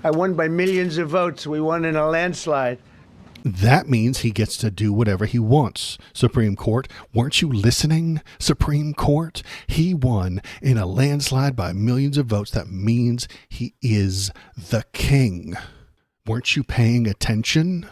I won by millions of votes. We won in a landslide. That means he gets to do whatever he wants. Supreme Court, weren't you listening? Supreme Court, he won in a landslide by millions of votes. That means he is the king. Weren't you paying attention?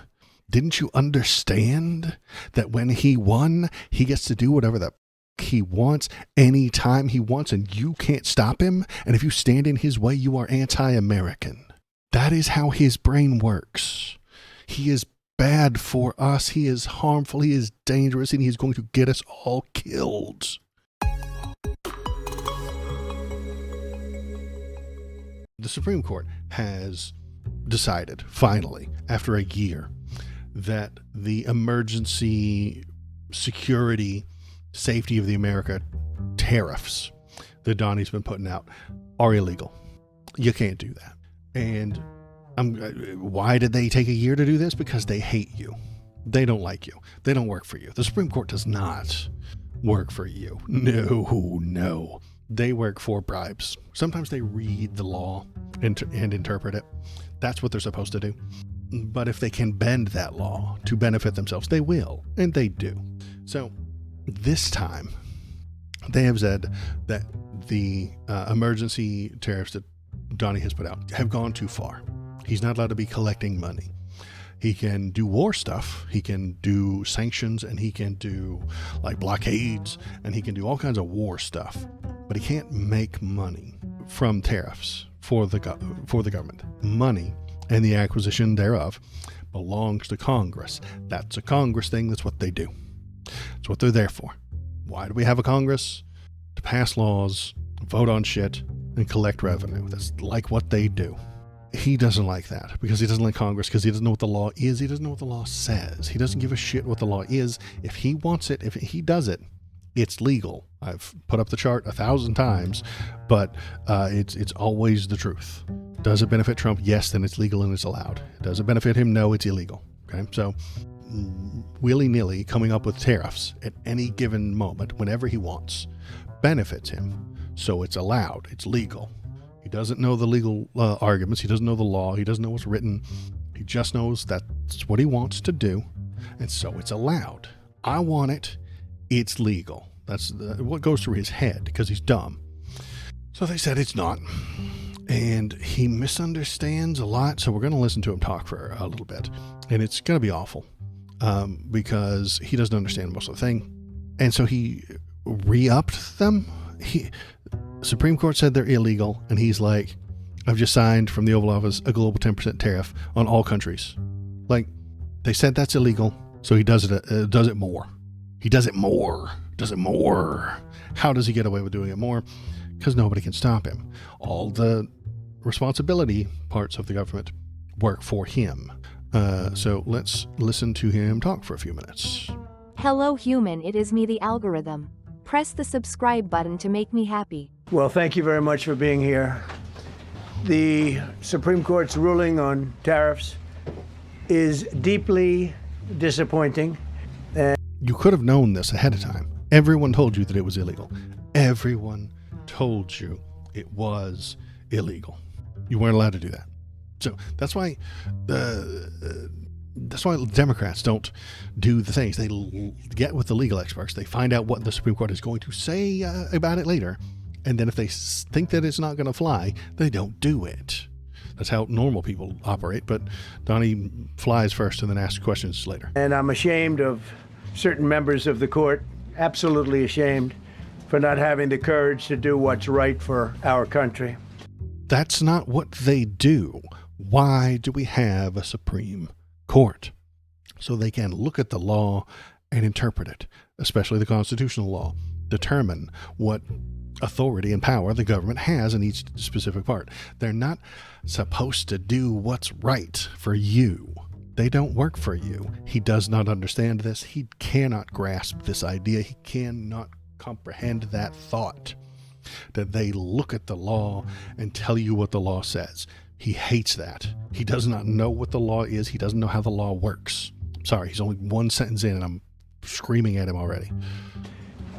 Didn't you understand that when he won, he gets to do whatever the he wants anytime he wants, and you can't stop him? And if you stand in his way, you are anti-American. That is how his brain works. He is bad for us. He is harmful. He is dangerous, and he is going to get us all killed. The Supreme Court has decided, finally, after a year, that the emergency security safety of the America tariffs that Donnie's been putting out are illegal. You can't do that. And why did they take a year to do this? Because they hate you. They don't like you. They don't work for you. The Supreme Court does not work for you. No. They work for bribes. Sometimes they read the law and interpret it. That's what they're supposed to do. But if they can bend that law to benefit themselves, they will. And they do. So this time, they have said that the emergency tariffs that Donnie has put out have gone too far. He's not allowed to be collecting money. He can do war stuff. He can do sanctions, and he can do like blockades, and he can do all kinds of war stuff. But he can't make money from tariffs for the government. Money and the acquisition thereof belongs to Congress. That's a Congress thing. That's what they do. That's what they're there for. Why do we have a Congress? To pass laws, vote on shit, and collect revenue. That's like what they do. He doesn't like that because he doesn't like Congress, because he doesn't know what the law is. He doesn't know what the law says. He doesn't give a shit what the law is. If he wants it, if he does it, it's legal. I've put up the chart 1,000 times, but it's always the truth. Does it benefit Trump? Yes, then it's legal and it's allowed. Does it benefit him? No, it's illegal. Okay, so willy-nilly coming up with tariffs at any given moment, whenever he wants, benefits him. So it's allowed. It's legal. He doesn't know the legal arguments. He doesn't know the law. He doesn't know what's written. He just knows that's what he wants to do, and so it's allowed. I want it. It's legal. That's what goes through his head because he's dumb. So they said it's not. And he misunderstands a lot, so we're going to listen to him talk for a little bit. And it's going to be awful because he doesn't understand most of the thing. And so he re-upped them. Supreme Court said they're illegal, and he's like, I've just signed from the Oval Office a global 10% tariff on all countries. Like, they said that's illegal, so he does it more. He does it more. How does he get away with doing it more? Because nobody can stop him. All the responsibility parts of the government work for him. So let's listen to him talk for a few minutes. Hello human, it is me, the algorithm. Press the subscribe button to make me happy. Well, thank you very much for being here. The Supreme Court's ruling on tariffs is deeply disappointing. You could have known this ahead of time. Everyone told you that it was illegal. Everyone told you it was illegal. You weren't allowed to do that. So that's why Democrats don't do the things. They get with the legal experts. They find out what the Supreme Court is going to say about it later. And then if they think that it's not going to fly, they don't do it. That's how normal people operate. But Donnie flies first and then asks questions later. And I'm ashamed of certain members of the court, absolutely ashamed, for not having the courage to do what's right for our country. That's not what they do. Why do we have a Supreme Court? So they can look at the law and interpret it, especially the constitutional law, determine what authority and power the government has in each specific part. They're not supposed to do what's right for you. They don't work for you. He does not understand this. He cannot grasp this idea. He cannot comprehend that thought, that they look at the law and tell you what the law says. He hates that. He does not know what the law is. He doesn't know how the law works. Sorry, he's only one sentence in and I'm screaming at him already.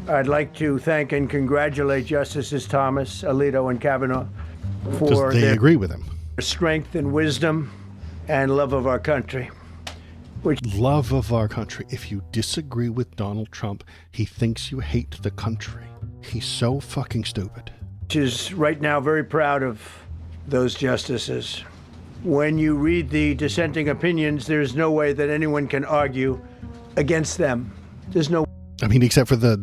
I'd like to thank and congratulate Justices Thomas, Alito, and Kavanaugh for they agree with him. strength and wisdom and love of our country. Love of our country. If you disagree with Donald Trump, he thinks you hate the country. He's so fucking stupid. Which is right now very proud of those justices. When you read the dissenting opinions, there's no way that anyone can argue against them. There's no. I mean, except for the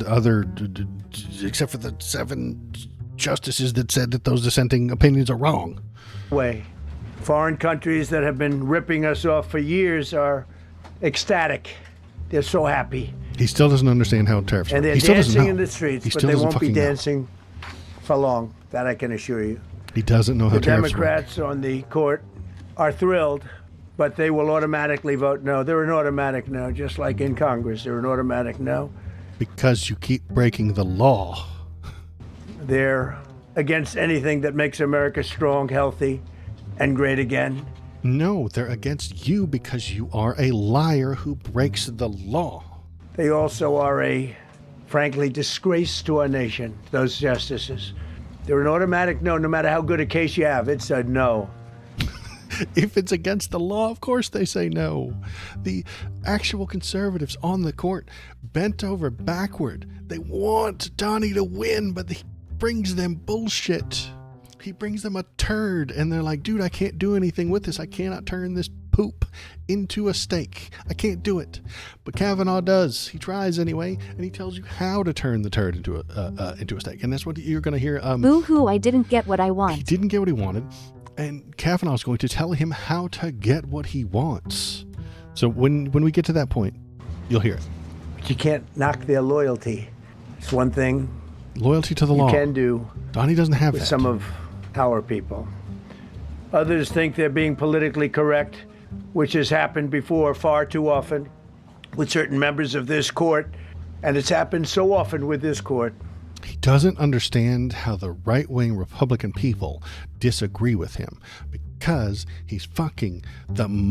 7 justices that said that those dissenting opinions are wrong. Way. Foreign countries that have been ripping us off for years are ecstatic. They're so happy. He still doesn't understand how tariffs work. And they're He still doesn't dancing know. in the streets, He but still they doesn't won't be fucking know. dancing for long. That I can assure you. He doesn't know how The tariffs Democrats on the court are thrilled, but they will automatically vote no. They're an automatic no, just like in Congress. They're an automatic no. work. Because you keep breaking the law. They're against anything that makes America strong, healthy, and great again. No, they're against you because you are a liar who breaks the law. They also are a, frankly, disgrace to our nation, those justices. They're an automatic no, no matter how good a case you have. It's a no. If it's against the law, of course they say no. The actual conservatives on the court bent over backward. They want Donnie to win, but he brings them bullshit. He brings them a turd, and they're like, dude, I can't do anything with this. I cannot turn this poop into a steak. I can't do it. But Kavanaugh does. He tries anyway, and he tells you how to turn the turd into a steak. And that's what you're going to hear. Boo-hoo, I didn't get what I He want. didn't get what he wanted, and Kavanaugh's going to tell him how to get what he wants. So when we get to that point, you'll hear it. But you can't knock their loyalty. It's one thing Loyalty to the you law. can do Donnie doesn't have with that. some of our people. Others think they're being politically correct, which has happened before far too often with certain members of this court, and it's happened so often with this court. He doesn't understand how the right-wing Republican people disagree with him because he's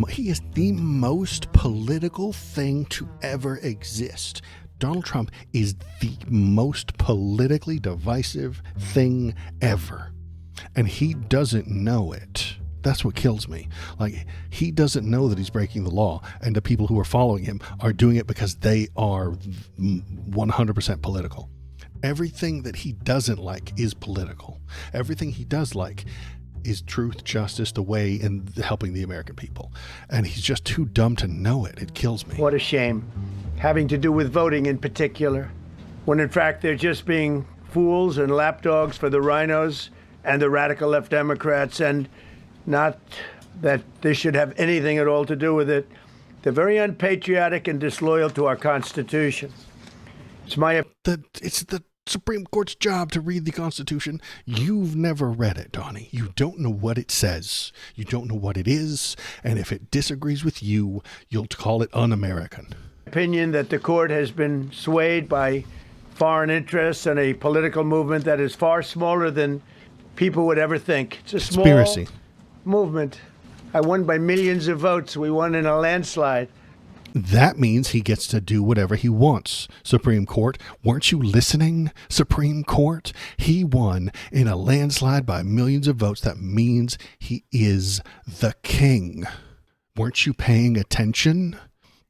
he is the most political thing to ever exist. Donald Trump is the most politically divisive thing ever. And he doesn't know it. That's what kills me. Like, he doesn't know that he's breaking the law, and the people who are following him are doing it because they are 100% political. Everything that he doesn't like is political. Everything he does like is truth, justice, the way, and helping the American people. And he's just too dumb to know it. It kills me. What a shame. Having to do with voting in particular, when in fact they're just being fools and lapdogs for the rhinos and the radical left Democrats, and not that this should have anything at all to do with it. They're very unpatriotic and disloyal to our Constitution. It's the Supreme Court's job to read the Constitution. You've never read it, Donnie. You don't know what it says. You don't know what it is. And if it disagrees with you, you'll call it un-American. Opinion that the court has been swayed by foreign interests and a political movement that is far smaller than people would ever think. It's a small Conspiracy. movement. I won by millions of votes. We won in a landslide. That means he gets to do whatever he wants. Supreme Court, weren't you listening, Supreme Court? He won in a landslide by millions of votes. That means he is the king. Weren't you paying attention?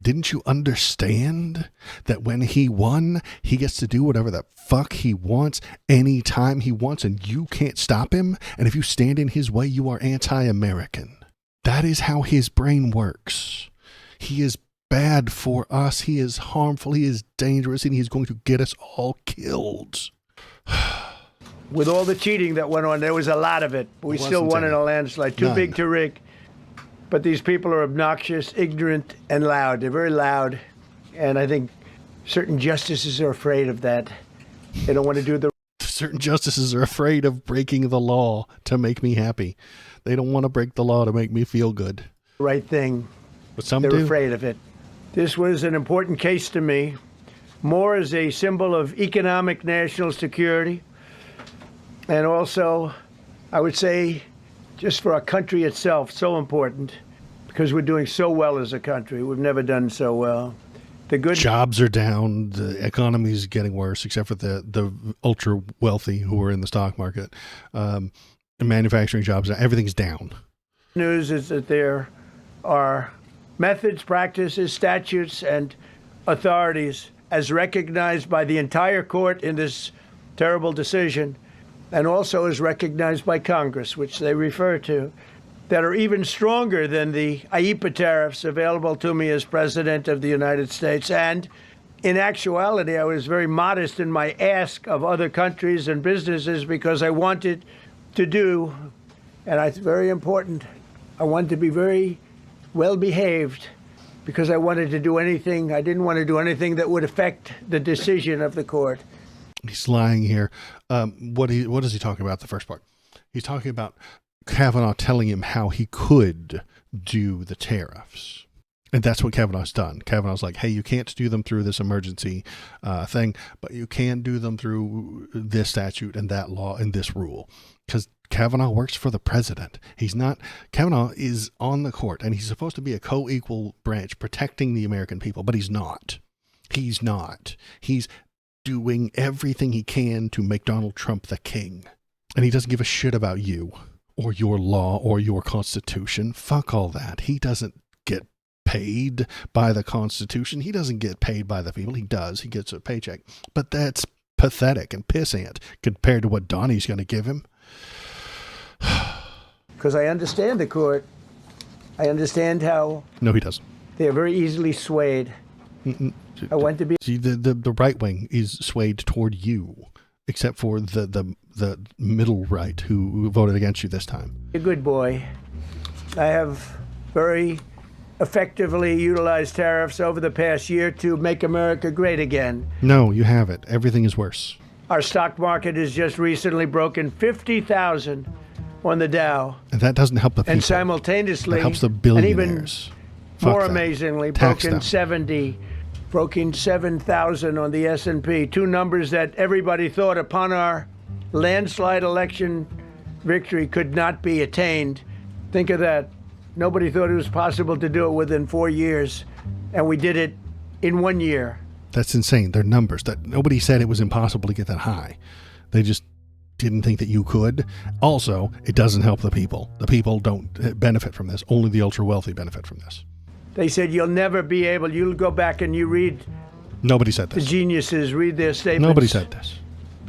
Didn't you understand that when he won, he gets to do whatever the fuck he wants anytime he wants, and you can't stop him? And if you stand in his way, you are anti-American. That is how his brain works. He is bad for us. He is harmful. He is dangerous, and he's going to get us all killed. With all the cheating that went on, there was a lot of it. But we still won in a landslide. Too big to rig. But these people are obnoxious, ignorant, and loud. They're very loud. And I think certain justices are afraid of that. They don't want to do the Certain justices are afraid of breaking the law to make me happy. They don't want to break the law to make me feel good. right thing. But some They're do. afraid of it. This was an important case to me, more as a symbol of economic national security, and also, I would say, just for our country itself, so important, because we're doing so well as a country. We've never done so well. The good Jobs are down. The economy is getting worse, except for the ultra wealthy who are in the stock market. Manufacturing jobs, everything's down. News is that there are methods, practices, statutes, and authorities as recognized by the entire court in this terrible decision, and also as recognized by Congress, which they refer to, that are even stronger than the IEEPA tariffs available to me as President of the United States. And in actuality, I was very modest in my ask of other countries and businesses because I wanted to do, and it's very important, I wanted to be very well behaved because I wanted to do anything, I didn't want to do anything that would affect the decision of the court. He's lying here. What is he talking about, the first part? He's talking about Kavanaugh telling him how he could do the tariffs. And that's what Kavanaugh's done. Kavanaugh's like, hey, you can't do them through this emergency thing, but you can do them through this statute and that law and this rule. Because Kavanaugh works for the president. Kavanaugh is on the court, and he's supposed to be a co-equal branch protecting the American people, but he's not. He's not. He's doing everything he can to make Donald Trump the king. And he doesn't give a shit about you or your law or your Constitution. Fuck all that. He doesn't get paid by the Constitution. He doesn't get paid by the people. He does. He gets a paycheck. But that's pathetic and pissant compared to what Donnie's going to give him. Because I understand the court. I understand how... No, he doesn't. They are very easily swayed. I want to be... See, the right wing is swayed toward you, except for the middle right who voted against you this time. A good boy. I have very effectively utilized tariffs over the past year to make America great again. No, you haven't. Everything is worse. Our stock market has just recently broken 50,000 on the Dow. And that doesn't help the people. And simultaneously, that helps the billionaires. And even more amazingly, broken 7,000 on the S&P. Two numbers that everybody thought upon our landslide election victory could not be attained. Think of that. Nobody thought it was possible to do it within 4 years, and we did it in 1 year. That's insane. They're numbers. That nobody said it was impossible to get that high. They just didn't think that you could. Also, it doesn't help the people. The people don't benefit from this. Only the ultra wealthy benefit from this. They said you'll never be able. You'll go back and you read. Nobody said this. The geniuses read their statements. Nobody said this.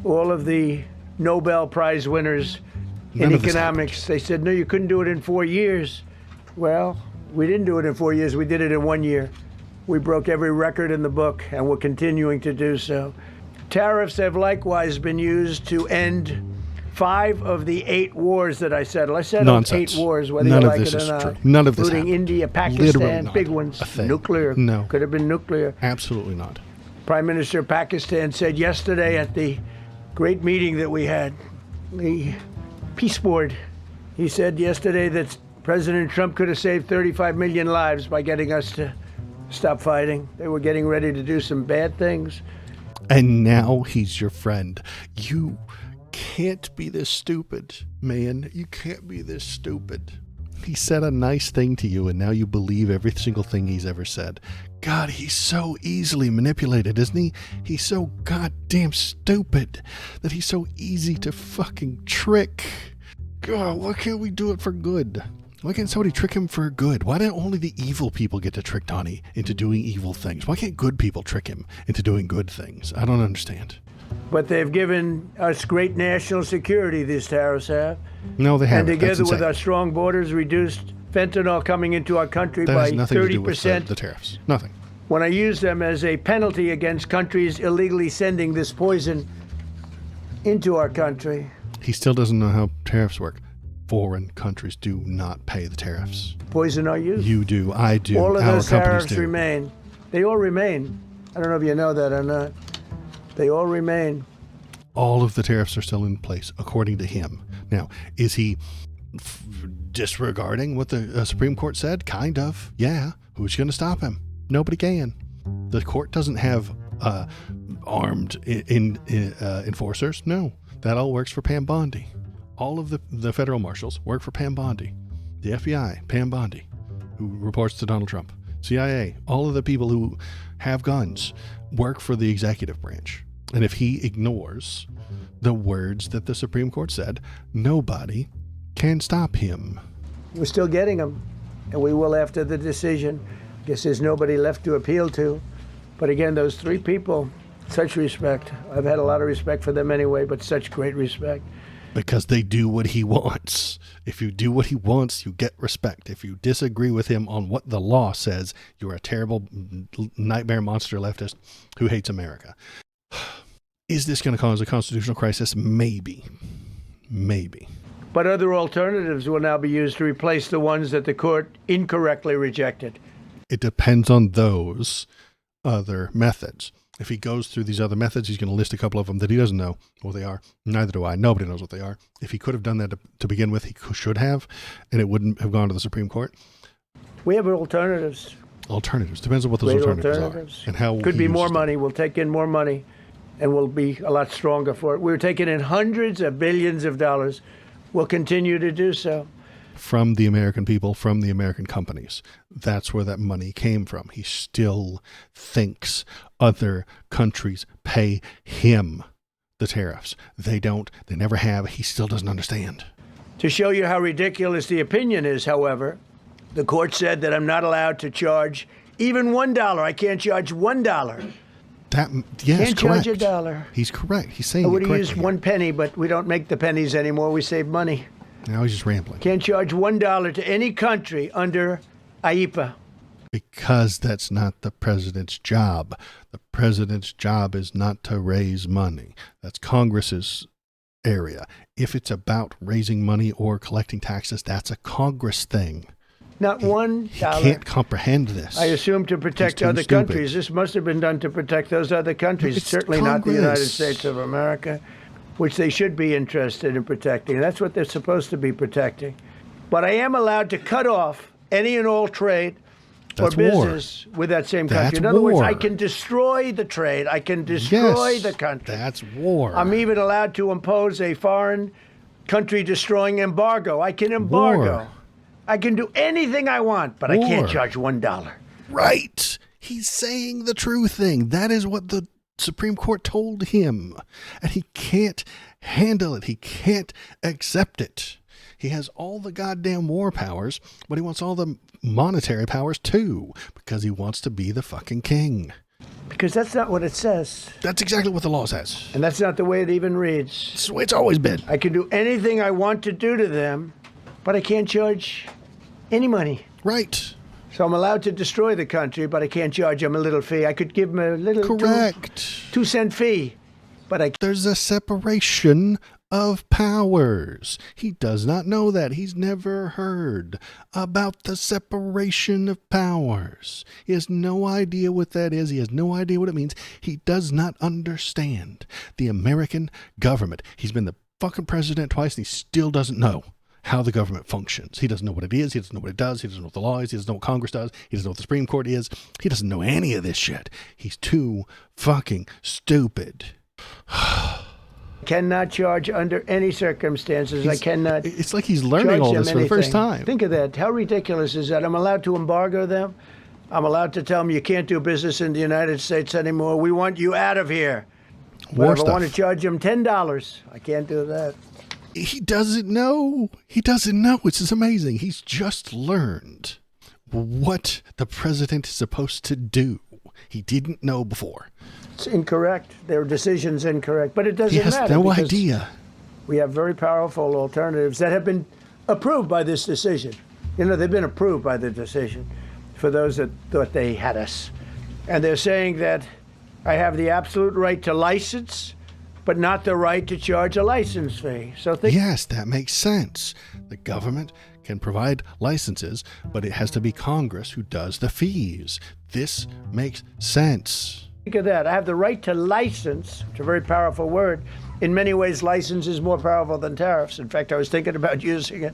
All of the Nobel Prize winners in economics. They said, no, you couldn't do it in 4 years. Well, we didn't do it in 4 years. We did it in 1 year. We broke every record in the book, and we're continuing to do so. Tariffs have likewise been used to end 5 of the 8 wars that I settled. I settled Nonsense. 8 wars, whether None you of like this it or is not. true. None of this including happened. India, Literally Pakistan, not big ones. a thing. Nuclear. No. Could have been nuclear. Absolutely not. Prime Minister of Pakistan said yesterday at the great meeting that we had, the Peace Board, he said yesterday that President Trump could have saved 35 million lives by getting us to stop fighting. They were getting ready to do some bad things. And now he's your friend. You can't be this stupid, man. You can't be this stupid. He said a nice thing to you, and now you believe every single thing he's ever said. God, he's so easily manipulated, isn't he? He's so goddamn stupid that he's so easy to fucking trick. God, why can't we do it for good? Why can't somebody trick him for good? Why do only the evil people get to trick Donnie into doing evil things? Why can't good people trick him into doing good things? I don't understand. But they've given us great national security, these tariffs have. No, they haven't. And together with our strong borders, reduced fentanyl coming into our country that by has nothing 30%. to do with the tariffs. Nothing. When I use them as a penalty against countries illegally sending this poison into our country. He still doesn't know how tariffs work. Foreign countries do not pay the tariffs. Poison our youth. You do. I do. All of our those companies tariffs do. remain. They all remain. I don't know if you know that or not. They all remain. All of the tariffs are still in place, according to him. Now, is he disregarding what the Supreme Court said? Kind of. Yeah. Who's going to stop him? Nobody can. The court doesn't have armed enforcers. No. That all works for Pam Bondi. All of the federal marshals work for Pam Bondi. The FBI, Pam Bondi, who reports to Donald Trump. CIA, all of the people who have guns work for the executive branch. And if he ignores the words that the Supreme Court said, nobody can stop him. We're still getting them, and we will after the decision. I guess there's nobody left to appeal to. But again, those three people, such respect. I've had a lot of respect for them anyway, but such great respect. Because they do what he wants. If you do what he wants, you get respect. If you disagree with him on what the law says, you're a terrible nightmare monster leftist who hates America. Is this going to cause a constitutional crisis? Maybe. Maybe. But other alternatives will now be used to replace the ones that the court incorrectly rejected. It depends on those other methods. If he goes through these other methods, he's going to list a couple of them that he doesn't know what they are. Neither do I. Nobody knows what they are. If he could have done that to begin with, he should have, and it wouldn't have gone to the Supreme Court. We have alternatives. Alternatives. Depends on what those alternatives are. And how could be more money. We'll take in more money, and we'll be a lot stronger for it. We're taking in hundreds of billions of dollars. We'll continue to do so. From the American people, from the American companies. That's where that money came from. He still thinks other countries pay him the tariffs. They don't. They never have. He still doesn't understand. To show you how ridiculous the opinion is, however, the court said that I'm not allowed to charge even $1. I can't charge $1. Yes, can't correct. charge $1. He's correct. He's saying I would it have correctly. used 1 penny, but we don't make the pennies anymore. We save money. Now he's just rambling. Can't charge $1 to any country under IEPA. Because that's not the president's job. The president's job is not to raise money. That's Congress's area. If it's about raising money or collecting taxes, that's a Congress thing. Not $1. He can't comprehend this. I assume to protect other countries. This must have been done to protect those other countries. It's certainly Congress. Not the United States of America, which they should be interested in protecting. That's what they're supposed to be protecting. But I am allowed to cut off any and all trade or business with that same country. In other words, I can destroy the trade. I can destroy the country. That's war. I'm even allowed to impose a foreign country destroying embargo. I can embargo. War. I can do anything I want, but I can't charge $1. Right. He's saying the true thing. That is what the Supreme Court told him. And he can't handle it. He can't accept it. He has all the goddamn war powers, but he wants all the monetary powers too, because he wants to be the fucking king. Because that's not what it says. That's exactly what the law says. And that's not the way it even reads. It's the way it's always been. I can do anything I want to do to them, but I can't charge any money. Right. So I'm allowed to destroy the country, but I can't charge them a little fee. I could give them a little Correct. 2-cent fee, but I can't. There's a separation of powers. He does not know that. He's never heard about the separation of powers. He has no idea what that is. He has no idea what it means. He does not understand the American government. He's been the fucking president twice and he still doesn't know how the government functions. He doesn't know what it is. He doesn't know what it does. He doesn't know what the law is. He doesn't know what Congress does. He doesn't know what the Supreme Court is. He doesn't know any of this shit. He's too fucking stupid. Cannot charge under any circumstances. I cannot. It's like he's learning all this for the first time. Think of that. How ridiculous is that? I'm allowed to embargo them. I'm allowed to tell them you can't do business in the United States anymore. We want you out of here. War But if stuff. I want to charge them $10, I can't do that. He doesn't know. He doesn't know. It's just amazing. He's just learned what the president is supposed to do. He didn't know before. It's incorrect. Their decision's incorrect. But it doesn't He has matter. no because idea. We have very powerful alternatives that have been approved by this decision. You know, they've been approved by the decision for those that thought they had us. And they're saying that I have the absolute right to license, but not the right to charge a license fee. So think. Yes, that makes sense. The government can provide licenses, but it has to be Congress who does the fees. This makes sense. Think of that. I have the right to license. It's a very powerful word. In many ways, license is more powerful than tariffs. In fact, I was thinking about using it.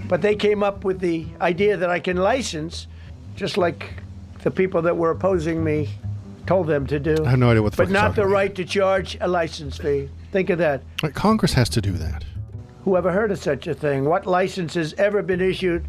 But they came up with the idea that I can license, just like the people that were opposing me told them to do. I have no idea what the fuck But you're not the talking right to charge a license fee. Think of that. about. Congress has to do that. Who ever heard of such a thing? What license has ever been issued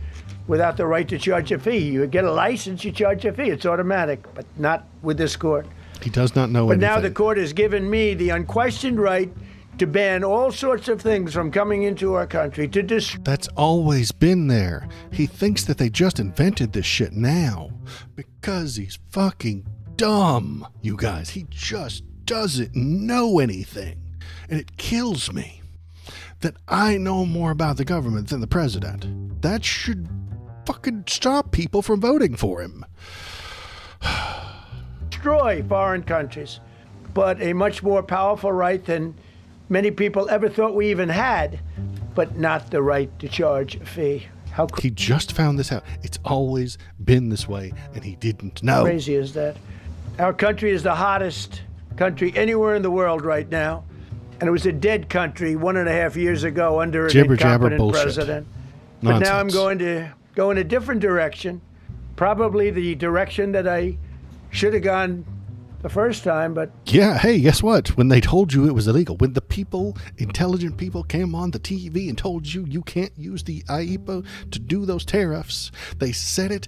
without the right to charge a fee? You get a license, you charge a fee. It's automatic, but not with this court. He does not know But anything. now the court has given me the unquestioned right to ban all sorts of things from coming into our country, to That's always been there. He thinks that they just invented this shit now because he's fucking dumb, you guys. He just doesn't know anything. And it kills me that I know more about the government than the president. That should fucking stop people from voting for him. destroy foreign countries, but a much more powerful right than many people ever thought we even had, but not the right to charge a fee. How He just found this out. It's always been this way, and he didn't know. crazy is that? Our country is the hottest country anywhere in the world right now, and it was a dead country 1.5 years ago under an Jibber jabber incompetent bullshit. president. But now I'm Nonsense. going to go in a different direction, probably the direction that I should have gone the first time, but Yeah, hey, guess what? When they told you it was illegal, when the people, intelligent people, came on the TV and told you you can't use the IEPA to do those tariffs, they said it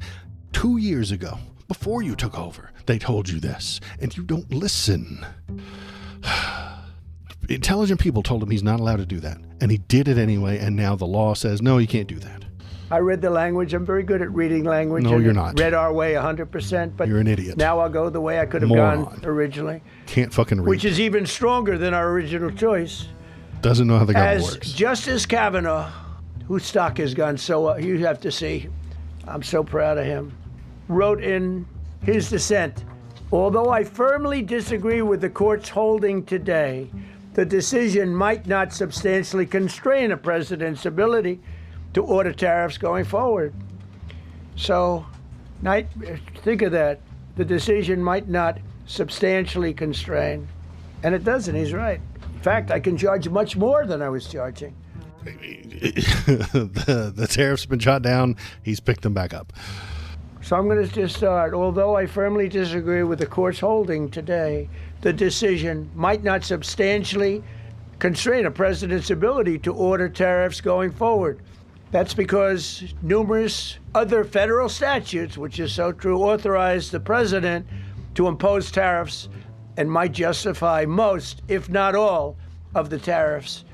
2 years ago, before you took over. They told you this, and you don't listen. Intelligent people told him he's not allowed to do that, and he did it anyway, and now the law says, no, you can't do that. I read the language. I'm very good at reading language. No, and you're it not. read our way 100%, but You're an idiot. now I'll go the way I could have Moron. gone originally, Can't fucking read. which is even stronger than our original choice. Doesn't know how the government As works. Justice Kavanaugh, whose stock has gone so up, you have to see, I'm so proud of him, wrote in his dissent, although I firmly disagree with the court's holding today, the decision might not substantially constrain a president's ability to order tariffs going forward. So, think of that. The decision might not substantially constrain. And it doesn't, he's right. In fact, I can charge much more than I was charging. the tariffs have been shot down. He's picked them back up. So I'm going to just start. Although I firmly disagree with the court's holding today, the decision might not substantially constrain a president's ability to order tariffs going forward. That's because numerous other federal statutes, which is so true, authorize the president to impose tariffs and might justify most, if not all, of the tariffs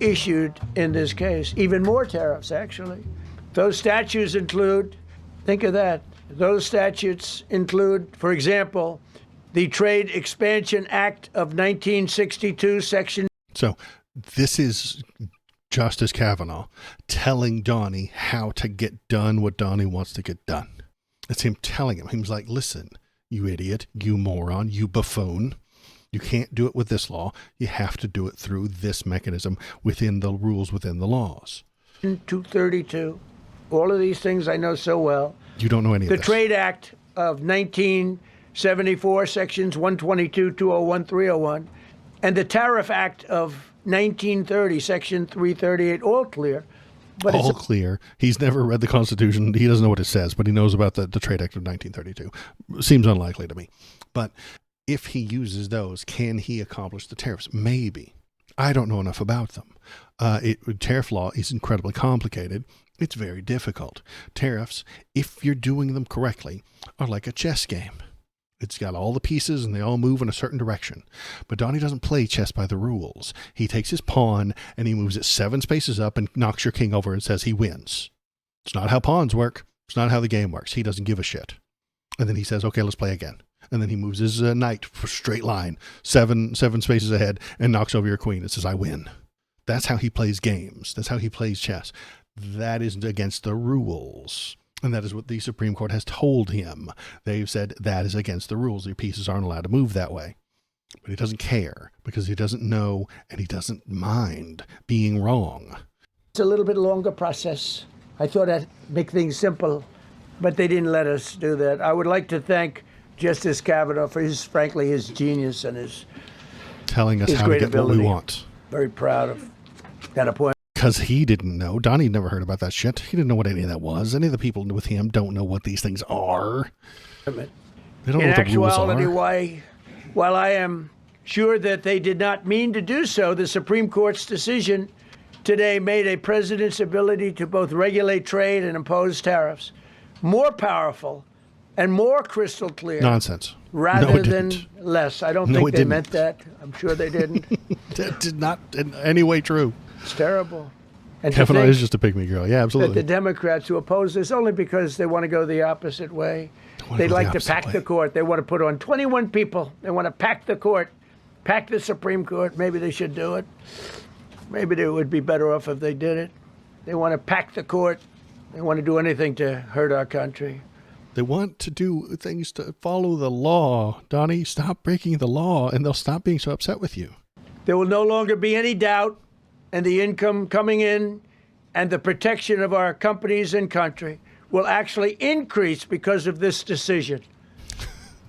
issued in this case. Even more tariffs, actually. Those statutes include, think of that, those statutes include, for example, the Trade Expansion Act of 1962, Section. So this is Justice Kavanaugh telling Donnie how to get done what Donnie wants to get done. It's him telling him. He's like, listen, you idiot, you moron, you buffoon. You can't do it with this law. You have to do it through this mechanism within the rules, within the laws. 232. All of these things I know so well. You don't know any The of this. Trade Act of 1974, Sections 122, 201, 301, and the Tariff Act of 1930, Section 338, all clear. But All it's clear. He's never read the Constitution. He doesn't know what it says, but he knows about the Trade Act of 1932. Seems unlikely to me. But if he uses those, can he accomplish the tariffs? Maybe. I don't know enough about them. Tariff law is incredibly complicated. It's very difficult. Tariffs, if you're doing them correctly, are like a chess game. It's got all the pieces and they all move in a certain direction. But Donnie doesn't play chess by the rules. He takes his pawn and he moves it 7 spaces up and knocks your king over and says he wins. It's not how pawns work. It's not how the game works. He doesn't give a shit. And then he says, okay, let's play again. And then he moves his knight for straight line, seven spaces ahead, and knocks over your queen and says, I win. That's how he plays games. That's how he plays chess. That is against the rules. And that is what the Supreme Court has told him. They've said that is against the rules. Your pieces aren't allowed to move that way. But he doesn't care because he doesn't know and he doesn't mind being wrong. It's a little bit longer process. I thought I'd make things simple, but they didn't let us do that. I would like to thank Justice Kavanaugh for frankly, his genius and his Telling us His how to great get ability. what we want. very proud of that appointment. Because he didn't know. Donnie never heard about that shit. He didn't know what any of that was. Any of the people with him don't know what these things are. They don't In know what the rules actuality, are. while I am sure that they did not mean to do so, the Supreme Court's decision today made a president's ability to both regulate trade and impose tariffs more powerful and more crystal clear Nonsense. rather it than didn't. less. I don't No, think it they didn't. meant that. I'm sure they didn't. That did not in any way true. It's terrible. And to Kavanaugh think is just a pygmy girl. Yeah, that absolutely. the Democrats who oppose this only because they want to go the opposite way. They like to pack the court. They want to put on 21 people. They want to pack the court, pack the Supreme Court. Maybe they should do it. Maybe they would be better off if they did it. They want to pack the court. They want to do anything to hurt our country. They want to do things to follow the law. Donnie, stop breaking the law, and they'll stop being so upset with you. There will no longer be any doubt, and the income coming in and the protection of our companies and country will actually increase because of this decision.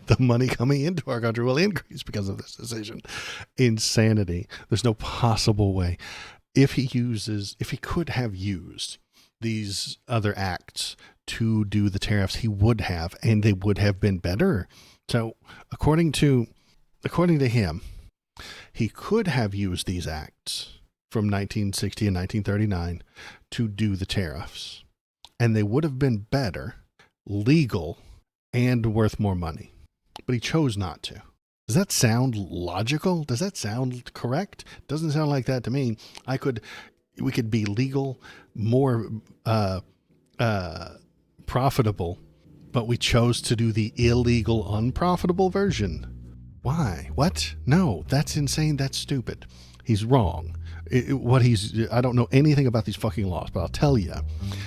The money coming into our country will increase because of this decision. Insanity. There's no possible way. If he could have used these other acts to do the tariffs, he would have, and they would have been better. So according to him, he could have used these acts from 1960 and 1939 to do the tariffs, and they would have been better, legal, and worth more money. But he chose not to. Does that sound logical? Does that sound correct? Doesn't sound like that to me. We could be legal, more profitable, but we chose to do the illegal, unprofitable version. Why? What? No, that's insane. That's stupid. He's wrong. I don't know anything about these fucking laws, but I'll tell you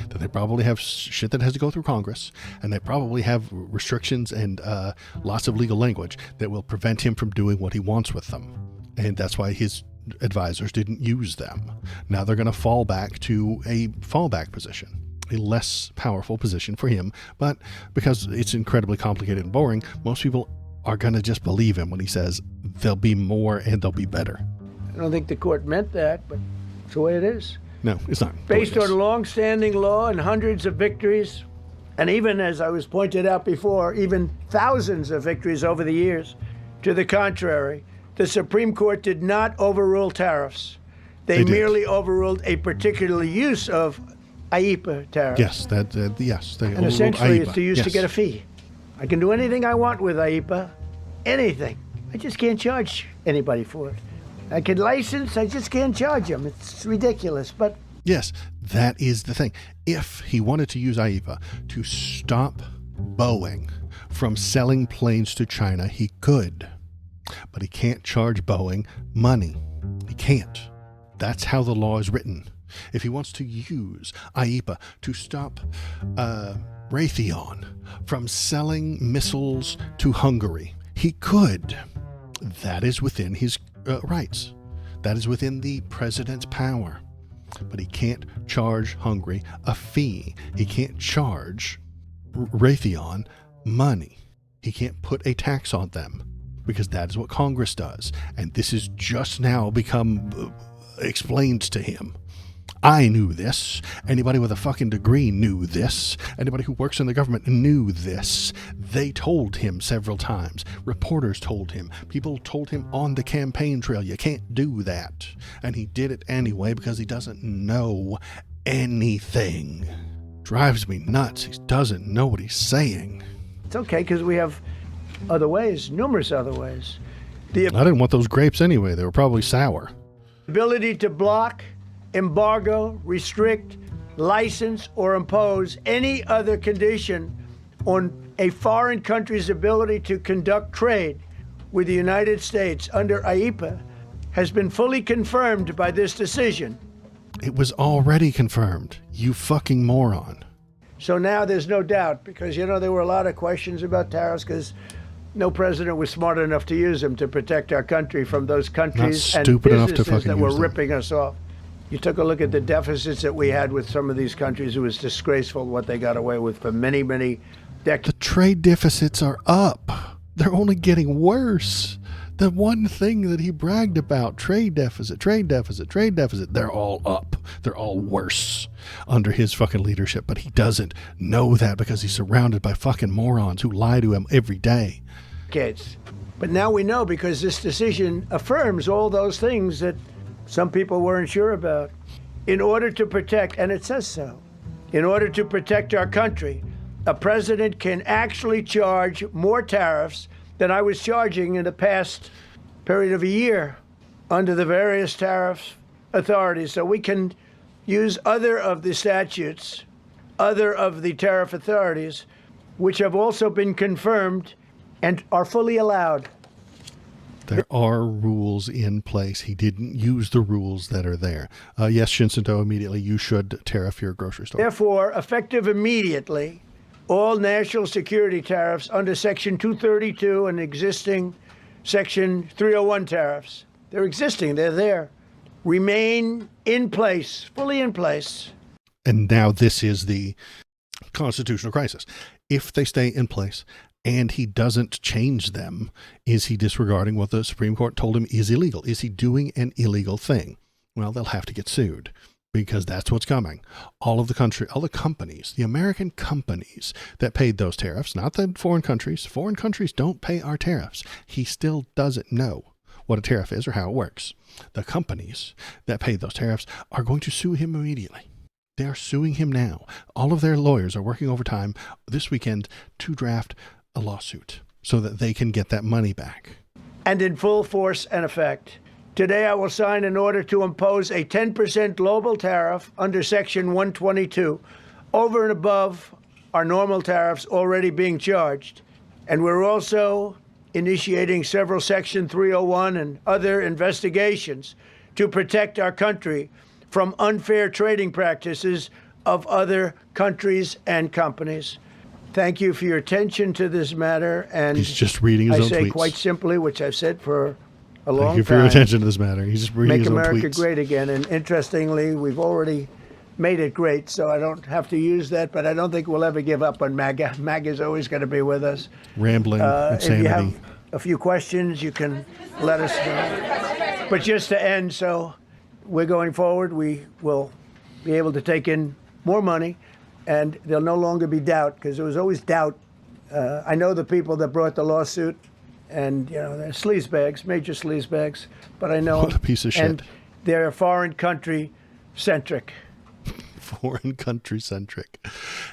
that they probably have shit that has to go through Congress, and they probably have restrictions and lots of legal language that will prevent him from doing what he wants with them. And that's why his advisors didn't use them. Now they're going to fall back to a fallback position, a less powerful position for him, but because it's incredibly complicated and boring, most people are going to just believe him when he says there'll be more and they'll be better. I don't think the court meant that, but it's the way it is. No, it's not. Based on long-standing law and hundreds of victories, and even, as I was pointed out before, even thousands of victories over the years. To the contrary, the Supreme Court did not overrule tariffs. They merely overruled a particular use of IEPA tariffs. Yes, yes. They and essentially, IEPA. it's used to get a fee. I can do anything I want with IEPA, anything. I just can't charge anybody for it. I can license, I just can't charge them. It's ridiculous, but... Yes, that is the thing. If he wanted to use IEPA to stop Boeing from selling planes to China, he could. But he can't charge Boeing money. He can't. That's how the law is written. If he wants to use IEPA to stop Raytheon from selling missiles to Hungary, he could. That is within his rights. That is within the president's power. But he can't charge Hungary a fee. He can't charge Raytheon money. He can't put a tax on them because that is what Congress does. And this has just now become explained to him. I knew this. Anybody with a fucking degree knew this. Anybody who works in the government knew this. They told him several times. Reporters told him. People told him on the campaign trail, you can't do that. And he did it anyway because he doesn't know anything. Drives me nuts. He doesn't know what he's saying. It's okay because we have other ways, numerous other ways. I didn't want those grapes anyway. They were probably sour. Ability to block, embargo, restrict, license, or impose any other condition on a foreign country's ability to conduct trade with the United States under IEPA has been fully confirmed by this decision. It was already confirmed, you fucking moron. So now there's no doubt, because, there were a lot of questions about tariffs because no president was smart enough to use them to protect our country from those countries and businesses that were ripping us off. You took a look at the deficits that we had with some of these countries. It was disgraceful what they got away with for many, many decades. The trade deficits are up. They're only getting worse. The one thing that he bragged about, trade deficit, they're all up. They're all worse under his fucking leadership. But he doesn't know that because he's surrounded by fucking morons who lie to him every day. But now we know because this decision affirms all those things that some people weren't sure about. In order to protect, and it says so, in order to protect our country, a president can actually charge more tariffs than I was charging in the past period of a year under the various tariff authorities. So we can use other of the statutes, other of the tariff authorities, which have also been confirmed and are fully allowed. There are rules in place. He didn't use the rules that are there. Yes, Shinsanto, immediately you should tariff your grocery store. Therefore, effective immediately, all national security tariffs under Section 232 and existing Section 301 tariffs, they're existing, they're there, remain in place, fully in place. And now this is the constitutional crisis. If they stay in place and he doesn't change them, is he disregarding what the Supreme Court told him is illegal? Is he doing an illegal thing? Well, they'll have to get sued because that's what's coming. All the companies, the American companies that paid those tariffs, not the foreign countries don't pay our tariffs. He still doesn't know what a tariff is or how it works. The companies that paid those tariffs are going to sue him immediately. They are suing him now. All of their lawyers are working overtime this weekend to draft a lawsuit so that they can get that money back. And in full force and effect. Today I will sign an order to impose a 10% global tariff under Section 122 over and above our normal tariffs already being charged. And we're also initiating several Section 301 and other investigations to protect our country from unfair trading practices of other countries and companies. Thank you for your attention to this matter. And he's just reading his own tweets. I say quite simply, which I've said for a long time. Thank you for your attention to this matter. He's just reading his own tweets. Make America great again. And interestingly, we've already made it great, so I don't have to use that, but I don't think we'll ever give up on MAGA. MAGA is always going to be with us. Rambling, insanity. If you have a few questions, you can let us know. But just to end, so we're going forward. We will be able to take in more money, and there'll no longer be doubt, because there was always doubt. I know the people that brought the lawsuit, and they're sleazebags, major sleazebags, but I know what a piece of shit. And they're foreign country centric. Foreign country centric.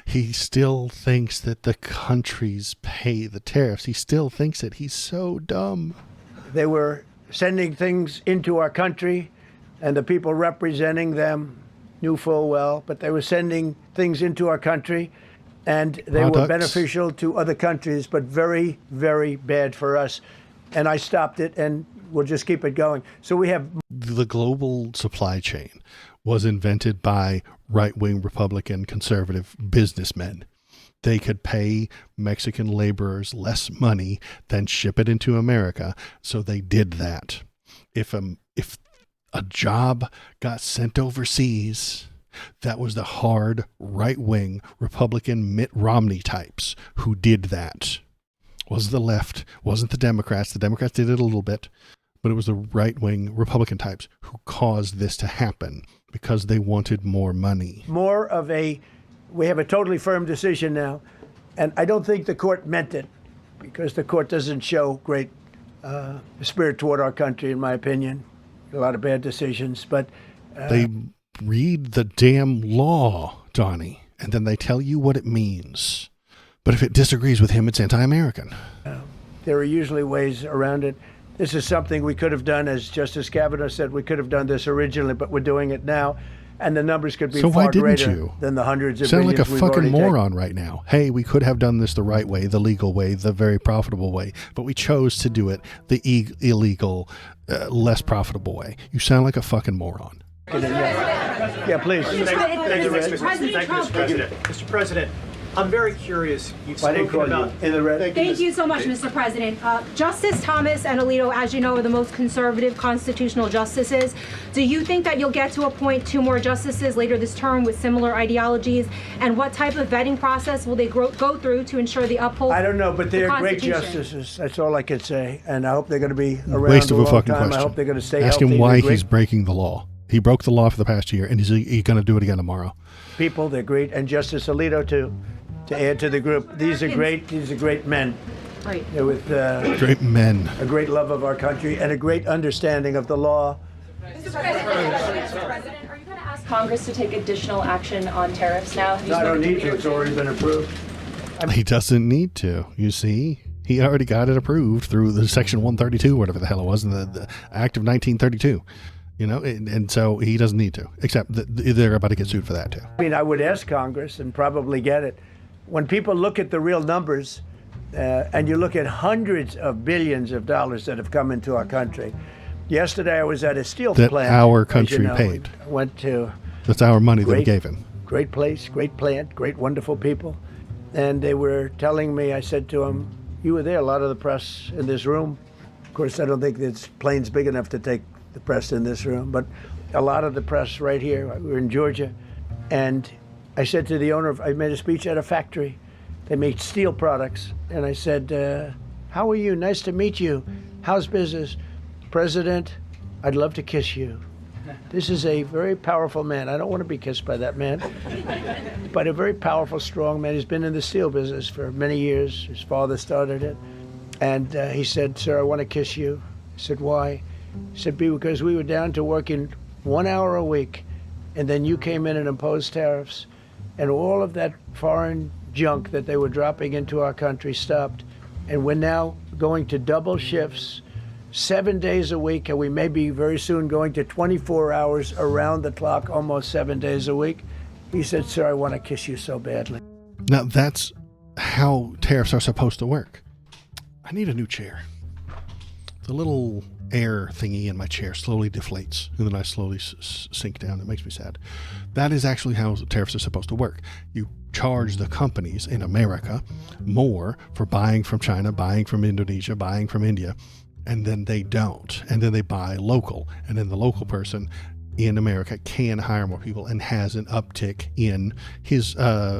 He still thinks that the countries pay the tariffs. He still thinks it. He's so dumb. They were sending things into our country, and the people representing them knew full well, but they were sending things into our country, and they were beneficial to other countries, but very, very bad for us. And I stopped it, and we'll just keep it going. So we have... The global supply chain was invented by right-wing Republican conservative businessmen. They could pay Mexican laborers less money than ship it into America, so they did that. If a job got sent overseas, that was the hard right-wing Republican Mitt Romney types who did that. Wasn't the left, wasn't the Democrats. The Democrats did it a little bit, but it was the right-wing Republican types who caused this to happen because they wanted more money. We have a totally firm decision now, and I don't think the court meant it, because the court doesn't show great spirit toward our country, in my opinion. A lot of bad decisions, but... they read the damn law, Donnie, and then they tell you what it means. But if it disagrees with him, it's anti-American. There are usually ways around it. This is something we could have done, as Justice Kavanaugh said, we could have done this originally, but we're doing it now, and the numbers could be far greater than the hundreds of billions. Sound like a fucking moron right now. Hey, we could have done this the right way, the legal way, the very profitable way, but we chose to do it the illegal, less profitable way. You sound like a fucking moron. Yeah, please. Mr. President, I'm very curious. You've spoken about in the red. Thank you so much, Mr. President. Justice Thomas and Alito, as you know, are the most conservative constitutional justices. Do you think that you'll get to appoint 2 more justices later this term with similar ideologies? And what type of vetting process will they go through to ensure they uphold? I don't know, but they're great justices. That's all I can say. And I hope they're going to be around Waste of a a long fucking time. question. I hope they're going to stay Ask healthy. him why he's breaking the law. He broke the law for the past year, and is he going to do it again tomorrow? People, they're great, and Justice Alito too. To add to the group, these are great men. Right. They're with great men. A great love of our country and a great understanding of the law. Mr. President, are you going to ask Congress to take additional action on tariffs now? No, I don't need to. It's already been approved. He doesn't need to. You see, He already got it approved through the Section 132, whatever the hell it was, in the Act of 1932. You know, and so he doesn't need to, except that they're about to get sued for that, too. I mean, I would ask Congress and probably get it. When people look at the real numbers, and you look at hundreds of billions of dollars that have come into our country. Yesterday, I was at a steel that plant. Our country paid. I went to. That's our money that we gave him. Great place, great plant, great, wonderful people. And they were telling me, I said to them, you were there, a lot of the press in this room. Of course, I don't think this plane's big enough to take the press in this room, but a lot of the press right here. We're in Georgia. And I said to the owner, I made a speech at a factory. They make steel products. And I said, how are you? Nice to meet you. How's business? President, I'd love to kiss you. This is a very powerful man. I don't want to be kissed by that man, but a very powerful, strong man. He's been in the steel business for many years. His father started it. And he said, sir, I want to kiss you. I said, why? He said, because we were down to working 1 hour a week, and then you came in and imposed tariffs, and all of that foreign junk that they were dropping into our country stopped. And we're now going to double shifts, 7 days a week, and we may be very soon going to 24 hours around the clock, almost 7 days a week. He said, sir, I want to kiss you so badly. Now, that's how tariffs are supposed to work. I need a new chair. The little air thingy in my chair slowly deflates, and then I slowly sink down. It makes me sad. That is actually how tariffs are supposed to work. You charge the companies in America more for buying from China, buying from Indonesia, buying from India, and then they don't. And then they buy local. And then the local person in America can hire more people and has an uptick in his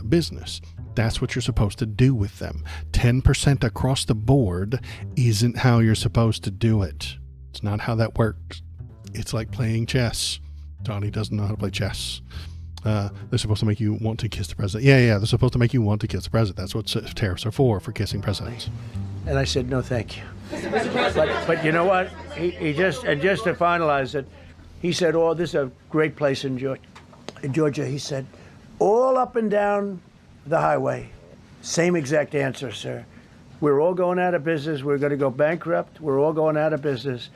business. That's what you're supposed to do with them. 10% across the board isn't how you're supposed to do it. It's not how that works. It's like playing chess. Donnie doesn't know how to play chess. They're supposed to make you want to kiss the president. Yeah, they're supposed to make you want to kiss the president. That's what tariffs are for kissing presidents. And I said, no, thank you. But you know what? He just to finalize it, he said, oh, this is a great place in Georgia. He said, all up and down the highway, same exact answer, sir. We're all going out of business. We're going to go bankrupt. We're all going out of business.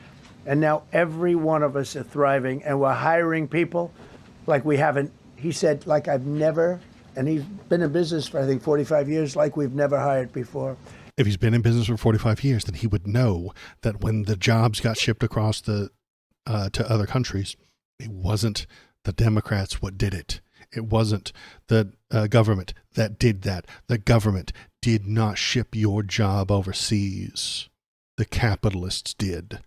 And now every one of us are thriving, and we're hiring people like we haven't. He said, like I've never, and he's been in business for, I think, 45 years, like we've never hired before. If he's been in business for 45 years, then he would know that when the jobs got shipped across to other countries, it wasn't the Democrats what did it. It wasn't the government that did that. The government did not ship your job overseas. The capitalists did.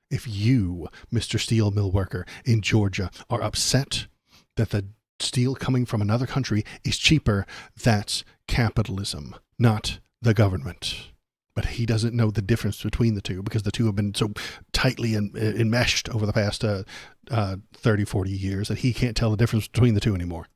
If you, Mr. Steel Mill Worker in Georgia, are upset that the steel coming from another country is cheaper, that's capitalism, not the government. But he doesn't know the difference between the two because the two have been so tightly enmeshed over the past 30, 40 years that he can't tell the difference between the two anymore.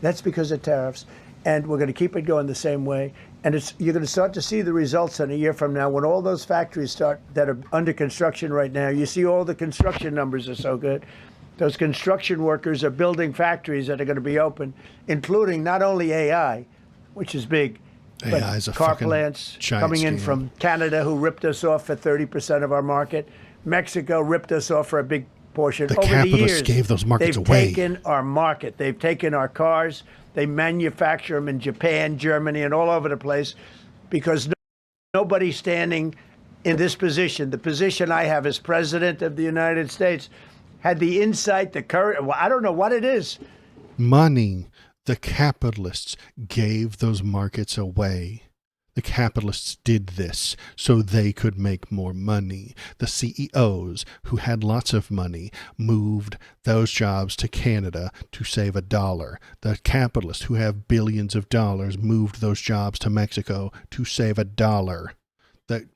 That's because of tariffs. And we're going to keep it going the same way. And you're going to start to see the results in a year from now when all those factories start that are under construction right now. You see all the construction numbers are so good. Those construction workers are building factories that are going to be open, including not only AI, which is big, but AI is a car fucking plants giant coming in scam. from Canada, who ripped us off for 30% of our market. Mexico ripped us off for a big portion. The Over the capitalists years, gave those markets they've away. taken our market. They've taken our cars. They manufacture them in Japan, Germany, and all over the place because nobody's standing in this position. The position I have as President of the United States had the insight, the courage. Well, I don't know what it is. Money. The capitalists gave those markets away. The capitalists did this so they could make more money. The CEOs who had lots of money moved those jobs to Canada to save $1. The capitalists who have billions of dollars moved those jobs to Mexico to save $1. The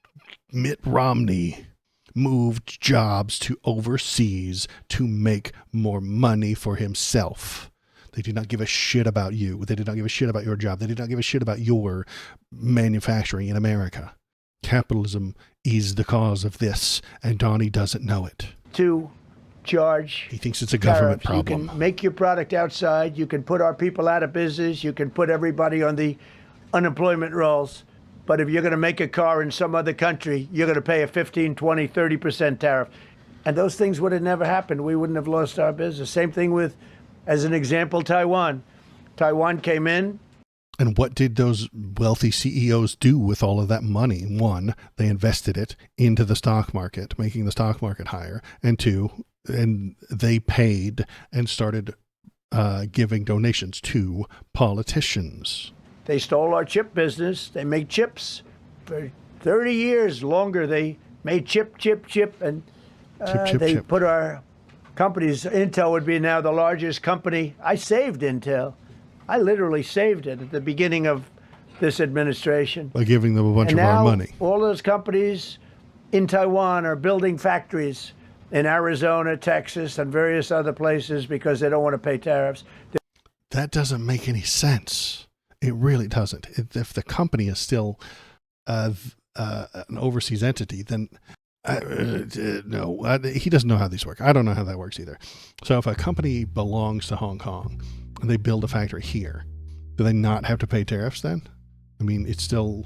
Mitt Romney moved jobs to overseas to make more money for himself. They did not give a shit about you. They did not give a shit about your job. They did not give a shit about your manufacturing in America. Capitalism is the cause of this, and Donnie doesn't know it. To charge. He thinks it's a government tariffs. problem. You can make your product outside. You can put our people out of business. You can put everybody on the unemployment rolls. But if you're going to make a car in some other country, you're going to pay a 15, 20, 30% tariff. And those things would have never happened. We wouldn't have lost our business. Same thing with, as an example, Taiwan. Taiwan came in. And what did those wealthy CEOs do with all of that money? One, they invested it into the stock market, making the stock market higher. And two, and they paid and started giving donations to politicians. They stole our chip business. They make chips. For 30 years longer, they made chip. And they put our companies. Intel would be now the largest company. I saved Intel. I literally saved it at the beginning of this administration. By giving them a bunch of our money. All those companies in Taiwan are building factories in Arizona, Texas, and various other places because they don't want to pay tariffs. That doesn't make any sense. It really doesn't. If the company is still an overseas entity, then no, he doesn't know how these work. I don't know how that works either. So if a company belongs to Hong Kong and they build a factory here, do they not have to pay tariffs then? I mean, it's still,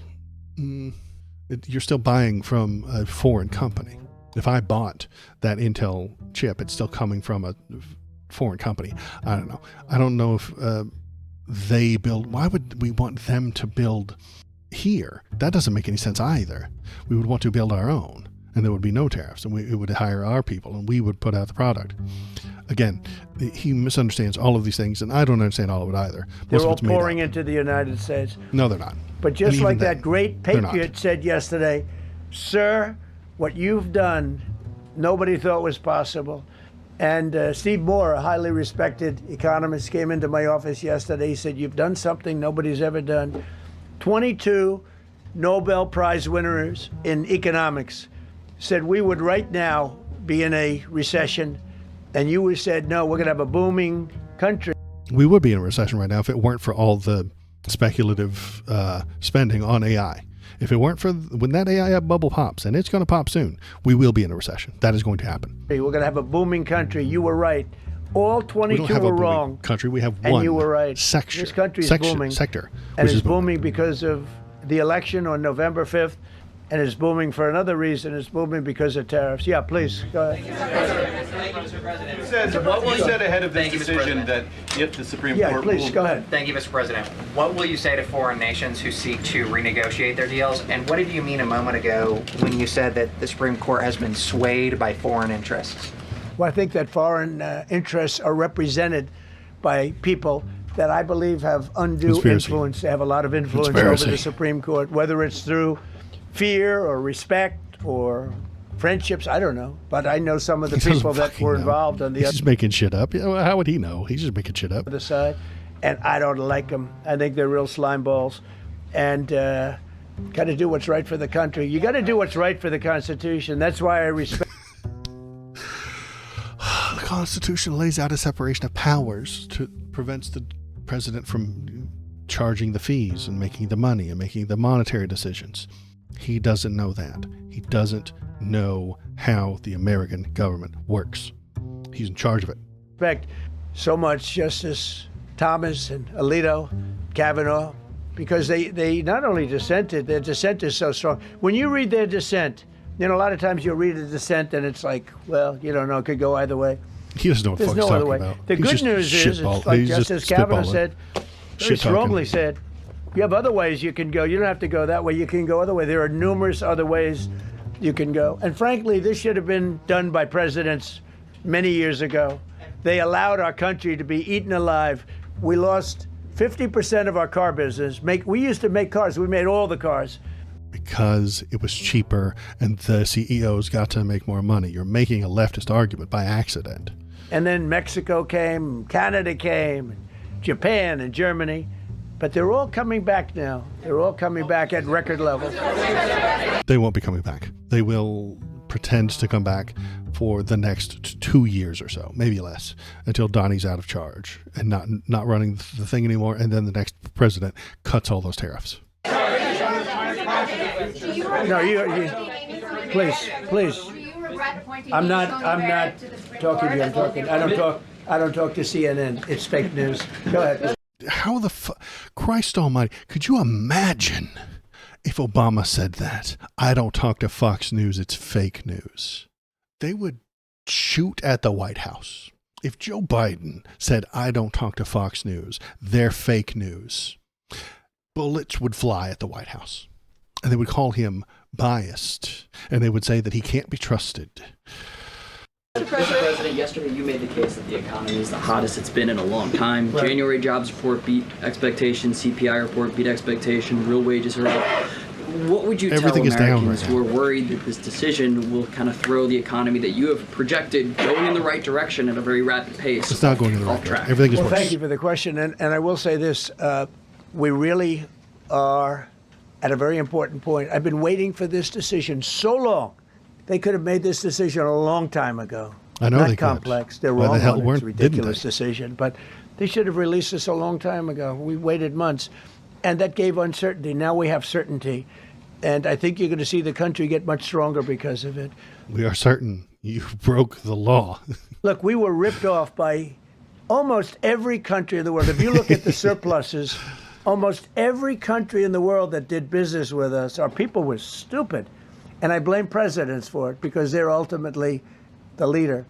you're still buying from a foreign company. If I bought that Intel chip, it's still coming from a foreign company. I don't know. I don't know if they build. Why would we want them to build here? That doesn't make any sense either. We would want to build our own, and there would be no tariffs, and it would hire our people, and we would put out the product. Again, he misunderstands all of these things, and I don't understand all of it either. They're all pouring into the United States. No, they're not. But just like that great patriot said yesterday, sir, what you've done, nobody thought was possible. And Steve Moore, a highly respected economist, came into my office yesterday. He said, you've done something nobody's ever done. 22 Nobel Prize winners in economics said we would right now be in a recession. And you said, no, we're going to have a booming country. We would be in a recession right now if it weren't for all the speculative spending on AI. If it weren't for when that AI bubble pops, and it's going to pop soon, we will be in a recession. That is going to happen. We're going to have a booming country. You were right. All 22 were wrong. Country, we have one. And you were right. Sector. This country is booming. Sector. And it's booming because of the election on November 5th. And it's booming for another reason. It's booming because of tariffs. Yeah, please, go ahead. Thank you, Mr. President. What will you say ahead of this decision that if the Supreme Court please, go ahead. Thank you, Mr. President. What will you say to foreign nations who seek to renegotiate their deals? And what did you mean a moment ago when you said that the Supreme Court has been swayed by foreign interests? Well, I think that foreign interests are represented by people that I believe have undue influence. They have a lot of influence over the Supreme Court, whether it's through fear or respect or friendships, I don't know. But I know some of the people that were involved on the He's just making shit up. How would he know? He's just making shit up. Other side, and I don't like them. I think they're real slime balls. And got to do what's right for the country. You got to do what's right for the Constitution. That's why I respect. The Constitution lays out a separation of powers to prevents the president from charging the fees and making the money and making the monetary decisions. He doesn't know that. He doesn't know how the American government works. He's in charge of it. Respect so much Justice Thomas and Alito, Kavanaugh, because they not only dissented, their dissent is so strong. When you read their dissent, a lot of times you'll read a dissent and it's like, well, you don't know, it could go either way. He doesn't know what the fuck he's talking about. The good news is, it's like Justice Kavanaugh said, very strongly said, you have other ways you can go. You don't have to go that way. You can go other way. There are numerous other ways you can go. And frankly, this should have been done by presidents many years ago. They allowed our country to be eaten alive. We lost 50% of our car business. We used to make cars. We made all the cars. Because it was cheaper and the CEOs got to make more money. You're making a leftist argument by accident. And then Mexico came, Canada came, and Japan and Germany. But they're all coming back now. They're all coming back at record levels. They won't be coming back. They will pretend to come back for the next 2 years or so, maybe less, until Donnie's out of charge and not running the thing anymore. And then the next president cuts all those tariffs. No, you please. I'm not talking to you. I don't talk to CNN. It's fake news. Go ahead. How Christ almighty, could you imagine if Obama said that, I don't talk to Fox News, it's fake news, they would shoot at the White House. If Joe Biden said, I don't talk to Fox News, they're fake news, bullets would fly at the White House. And they would call him biased. And they would say that he can't be trusted. Mr. President, yesterday you made the case that the economy is the hottest it's been in a long time. Right. January jobs report beat expectations, CPI report beat expectation, real wages are up. What would you tell Americans who are worried that this decision will kind of throw the economy that you have projected going in the right direction at a very rapid pace? It's not going in the right direction. Everything is worse. Thank you for the question. And I will say this. We really are at a very important point. I've been waiting for this decision so long. They could have made this decision a long time ago. I know Not they complex. could. They're Why wrong the hell on it. It's a ridiculous didn't they? decision. But they should have released this a long time ago. We waited months. And that gave uncertainty. Now we have certainty. And I think you're going to see the country get much stronger because of it. We are certain you broke the law. Look, we were ripped off by almost every country in the world. If you look at the surpluses, almost every country in the world that did business with us, our people were stupid. And I blame presidents for it because they're ultimately the leader.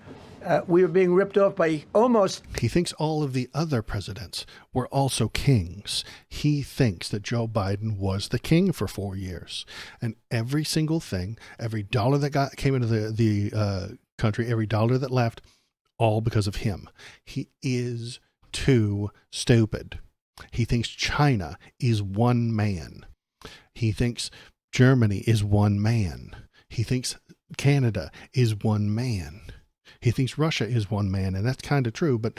We were being ripped off by almost... He thinks all of the other presidents were also kings. He thinks that Joe Biden was the king for 4 years. And every single thing, every dollar that came into the country, every dollar that left, all because of him. He is too stupid. He thinks China is one man. He thinks Germany is one man. He thinks Canada is one man. He thinks Russia is one man, and that's kind of true, but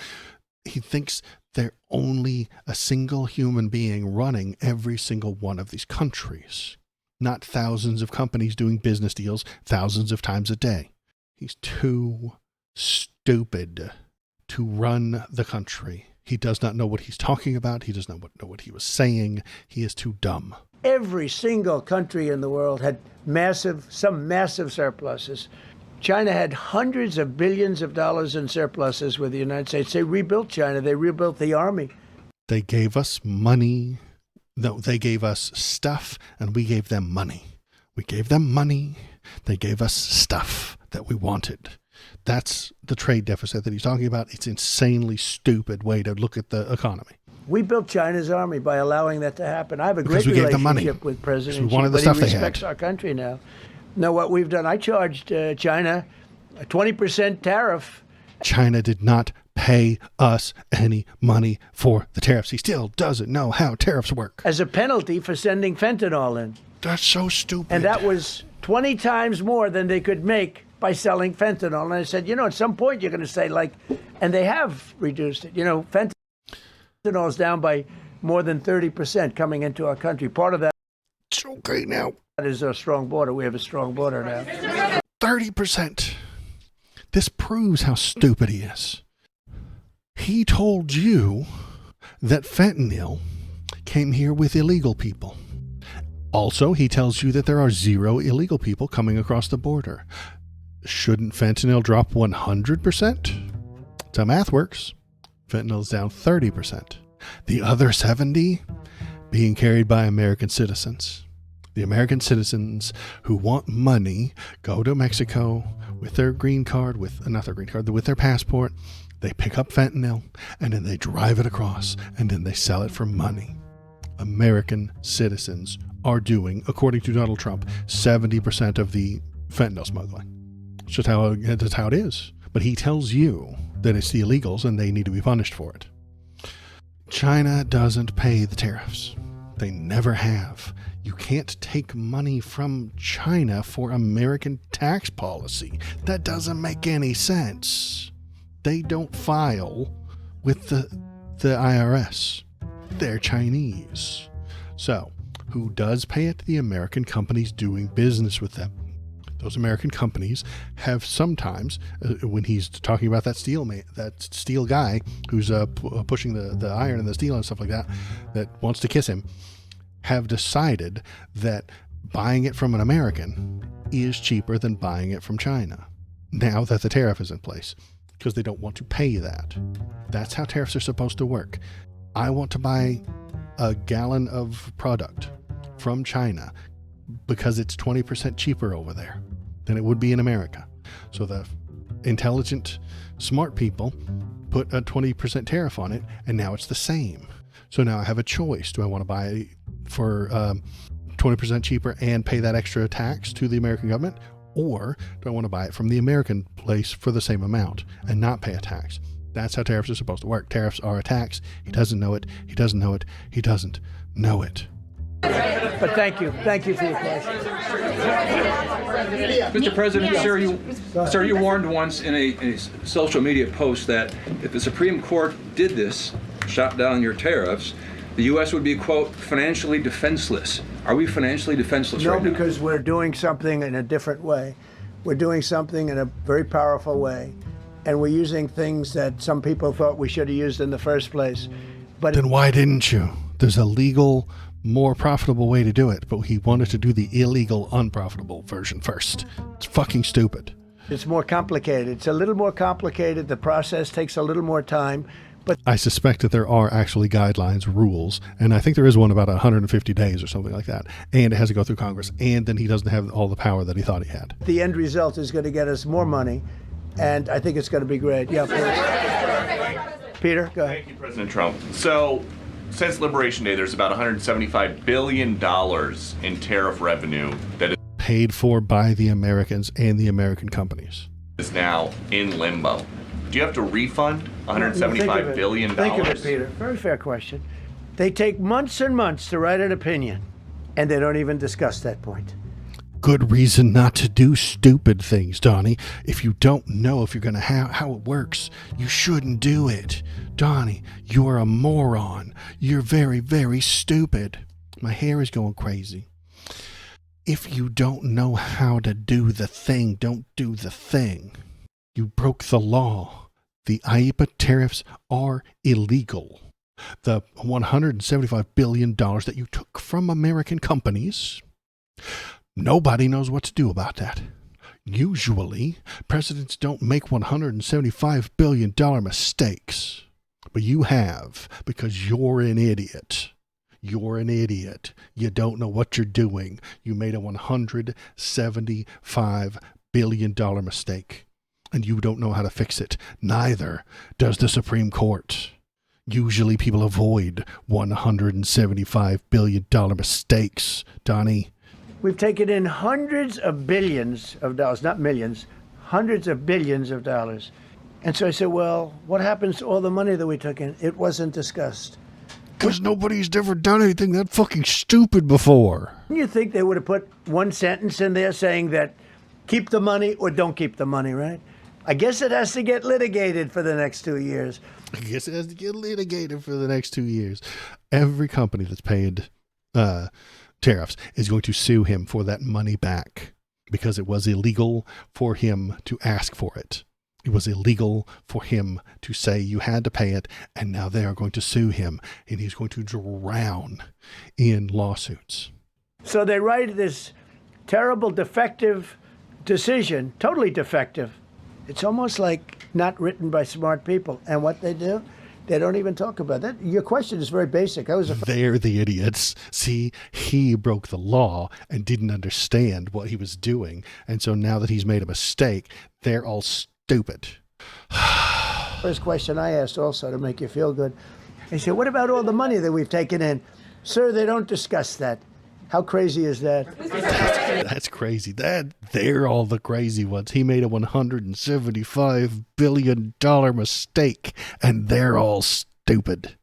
he thinks they're only a single human being running every single one of these countries, not thousands of companies doing business deals thousands of times a day. He's too stupid to run the country. He does not know what he's talking about. He does not know what he was saying. He is too dumb. Every single country in the world had some massive surpluses. China had hundreds of billions of dollars in surpluses with the United States. They rebuilt China. They rebuilt the army. They gave us money. No, they gave us stuff, and we gave them money. We gave them money. They gave us stuff that we wanted. That's the trade deficit that he's talking about. It's an insanely stupid way to look at the economy. We built China's army by allowing that to happen. I have a great relationship with President Xi, but he respects our country now. No, what we've done, I charged China a 20% tariff. China did not pay us any money for the tariffs. He still doesn't know how tariffs work. As a penalty for sending fentanyl in. That's so stupid. And that was 20 times more than they could make by selling fentanyl. And I said, at some point you're going to say, and they have reduced it. Fentanyl is down by more than 30% coming into our country. Part of that. It's okay now. That is a strong border. We have a strong border now. 30%. This proves how stupid he is. He told you that fentanyl came here with illegal people. Also, he tells you that there are 0 illegal people coming across the border. Shouldn't fentanyl drop 100%? That's how math works. Fentanyl is down 30%. The other 70 being carried by American citizens. The American citizens who want money go to Mexico with their green card, with their passport. They pick up fentanyl and then they drive it across and then they sell it for money. American citizens are doing, according to Donald Trump, 70% of the fentanyl smuggling. It's just that's how it is. But he tells you that it's the illegals and they need to be punished for it. China doesn't pay the tariffs. They never have. You can't take money from China for American tax policy. That doesn't make any sense. They don't file with the IRS. They're Chinese. So, who does pay it? The American companies doing business with them. Those American companies have sometimes, when he's talking about that steel guy who's pushing the iron and the steel and stuff like that wants to kiss him, have decided that buying it from an American is cheaper than buying it from China, now that the tariff is in place, because they don't want to pay that. That's how tariffs are supposed to work. I want to buy a gallon of product from China because it's 20% cheaper over there than it would be in America. So the intelligent, smart people put a 20% tariff on it, and now it's the same. So now I have a choice. Do I want to buy for 20% cheaper and pay that extra tax to the American government? Or do I want to buy it from the American place for the same amount and not pay a tax? That's how tariffs are supposed to work. Tariffs are a tax. He doesn't know it. He doesn't know it. He doesn't know it. But thank you. Thank you for your question. Mr. President, sir, you warned once in a social media post that if the Supreme Court did this, shot down your tariffs, the U.S. would be, quote, financially defenseless. Are we financially defenseless right now? No, because we're doing something in a different way. We're doing something in a very powerful way. And we're using things that some people thought we should have used in the first place. But then why didn't you? There's a legal, more profitable way to do it, but he wanted to do the illegal, unprofitable version first. It's fucking stupid. It's more complicated. It's a little more complicated. The process takes a little more time. But I suspect that there are actually guidelines, rules, and I think there is one about 150 days or something like that. And it has to go through Congress. And then he doesn't have all the power that he thought he had. The end result is going to get us more money, and I think it's going to be great. Yeah, please. Peter, go ahead. Thank you, President Trump. So, since Liberation Day, there's about $175 billion in tariff revenue that paid for by the Americans and the American companies. Is now in limbo. Do you have to refund $175 billion? Think of it, Peter. Very fair question. They take months and months to write an opinion, and they don't even discuss that point. Good reason not to do stupid things, Donnie. If you don't know if you're going to how it works, you shouldn't do it. Donnie, you're a moron. You're very, very stupid. My hair is going crazy. If you don't know how to do the thing, don't do the thing. You broke the law. The IEEPA tariffs are illegal. The $175 billion that you took from American companies, nobody knows what to do about that. Usually, presidents don't make $175 billion mistakes. But you have, because you're an idiot. You're an idiot. You don't know what you're doing. You made a $175 billion mistake. And you don't know how to fix it. Neither does the Supreme Court. Usually people avoid $175 billion mistakes, Donnie. We've taken in hundreds of billions of dollars, not millions, hundreds of billions of dollars. And so I said, well, what happens to all the money that we took in? It wasn't discussed. Because nobody's ever done anything that fucking stupid before. You think they would have put one sentence in there saying that keep the money or don't keep the money, right? I guess it has to get litigated for the next 2 years. I guess it has to get litigated for the next 2 years. Every company that's paid tariffs is going to sue him for that money back because it was illegal for him to ask for it. It was illegal for him to say you had to pay it, and now they are going to sue him, and he's going to drown in lawsuits. So they write this terrible, defective decision, totally defective. It's almost like not written by smart people. And what they do, they don't even talk about that. Your question is very basic. They're the idiots. See, he broke the law and didn't understand what he was doing. And so now that he's made a mistake, they're all stupid. First question I asked also to make you feel good. I said, what about all the money that we've taken in? Sir, they don't discuss that. How crazy is that? That's crazy. They're all the crazy ones. He made a $175 billion mistake, and they're all stupid.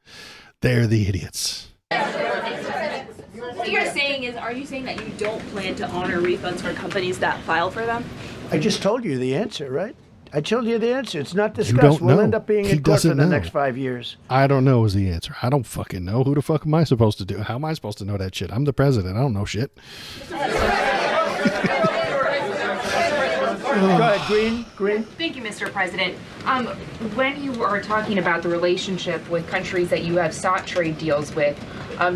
They're the idiots. What you're saying is, are you saying that you don't plan to honor refunds for companies that file for them? I just told you the answer, right? I told you the answer. It's not discussed. You don't know. We'll end up being in court for the next 5 years. I don't know is the answer. I don't fucking know. Who the fuck am I supposed to do? How am I supposed to know that shit? I'm the president. I don't know shit. Go ahead, Green. Thank you, Mr. President. When you are talking about the relationship with countries that you have sought trade deals with,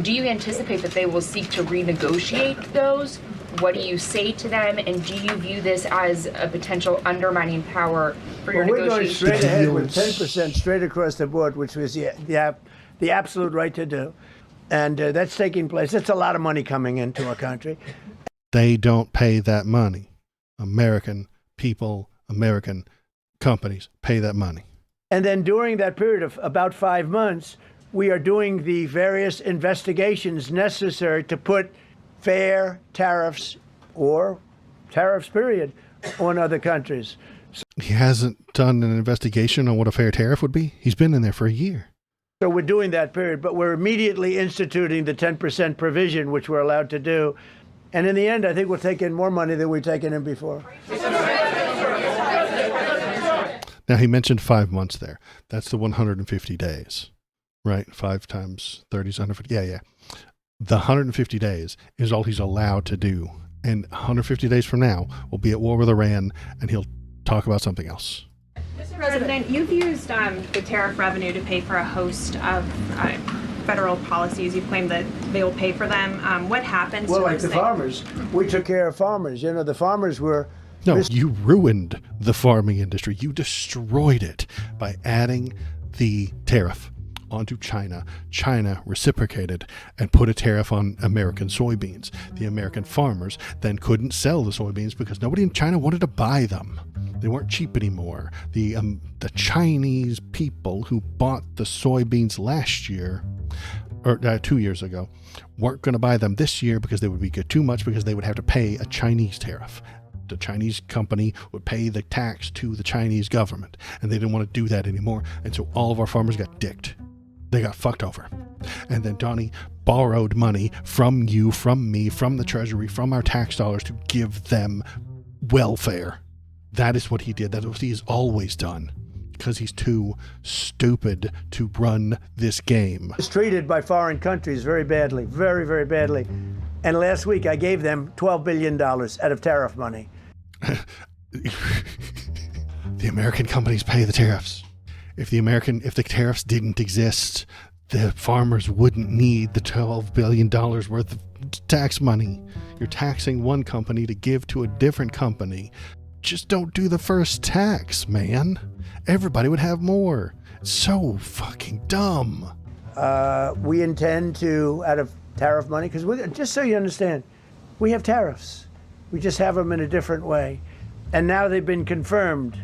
do you anticipate that they will seek to renegotiate those? What do you say to them, and do you view this as a potential undermining power for your negotiations? We're going straight ahead with 10% straight across the board, which was the absolute right to do. And that's taking place. It's a lot of money coming into our country. They don't pay that money. American people, American companies pay that money. And then during that period of about 5 months, we are doing the various investigations necessary to put fair tariffs or tariffs, period, on other countries. He hasn't done an investigation on what a fair tariff would be. He's been in there for a year. So we're doing that period, but we're immediately instituting the 10% provision, which we're allowed to do. And in the end, I think we'll take in more money than we've taken in before. Now, he mentioned 5 months there. That's the 150 days, right? 5 times 30 is 150. Yeah. The 150 days is all he's allowed to do. And 150 days from now, we'll be at war with Iran, and he'll talk about something else. Mr. President, you've used the tariff revenue to pay for a host of federal policies. You claim that they will pay for them. What happens well, to like those the farmers. We took care of farmers. You know, the farmers were... No, you ruined the farming industry. You destroyed it by adding the tariff onto China. China reciprocated and put a tariff on American soybeans. The American farmers then couldn't sell the soybeans because nobody in China wanted to buy them. They weren't cheap anymore. The Chinese people who bought the soybeans last year, or 2 years ago, weren't going to buy them this year because they would be too much because they would have to pay a Chinese tariff. The Chinese company would pay the tax to the Chinese government, and they didn't want to do that anymore. And so all of our farmers got dicked. They got fucked over. And then Donnie borrowed money from you, from me, from the Treasury, from our tax dollars to give them welfare. That is what he did. That is what he's always done. Because he's too stupid to run this game. It's treated by foreign countries very badly, very, very badly. And last week I gave them $12 billion out of tariff money. The American companies pay the tariffs. If the tariffs didn't exist, the farmers wouldn't need the $12 billion worth of tax money. You're taxing one company to give to a different company. Just don't do the first tax, man. Everybody would have more. It's so fucking dumb. We intend to, out of tariff money, because just so you understand, we have tariffs. We just have them in a different way. And now they've been confirmed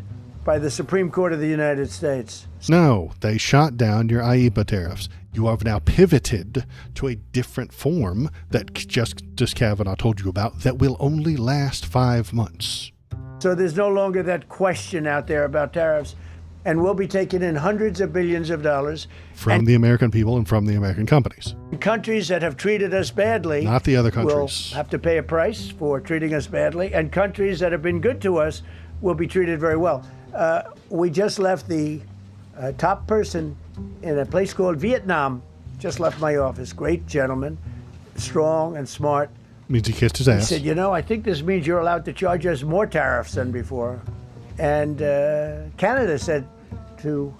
by the Supreme Court of the United States. No, they shot down your IEPA tariffs. You have now pivoted to a different form that Justice Kavanaugh told you about that will only last 5 months. So there's no longer that question out there about tariffs. And we'll be taking in hundreds of billions of dollars. From the American people and from the American companies. Countries that have treated us badly. Not the other countries. Will have to pay a price for treating us badly. And countries that have been good to us will be treated very well. We just left the top person in a place called Vietnam. Just left my office. Great gentleman, strong and smart. Means he kissed his ass. He said, I think this means you're allowed to charge us more tariffs than before. And Canada said to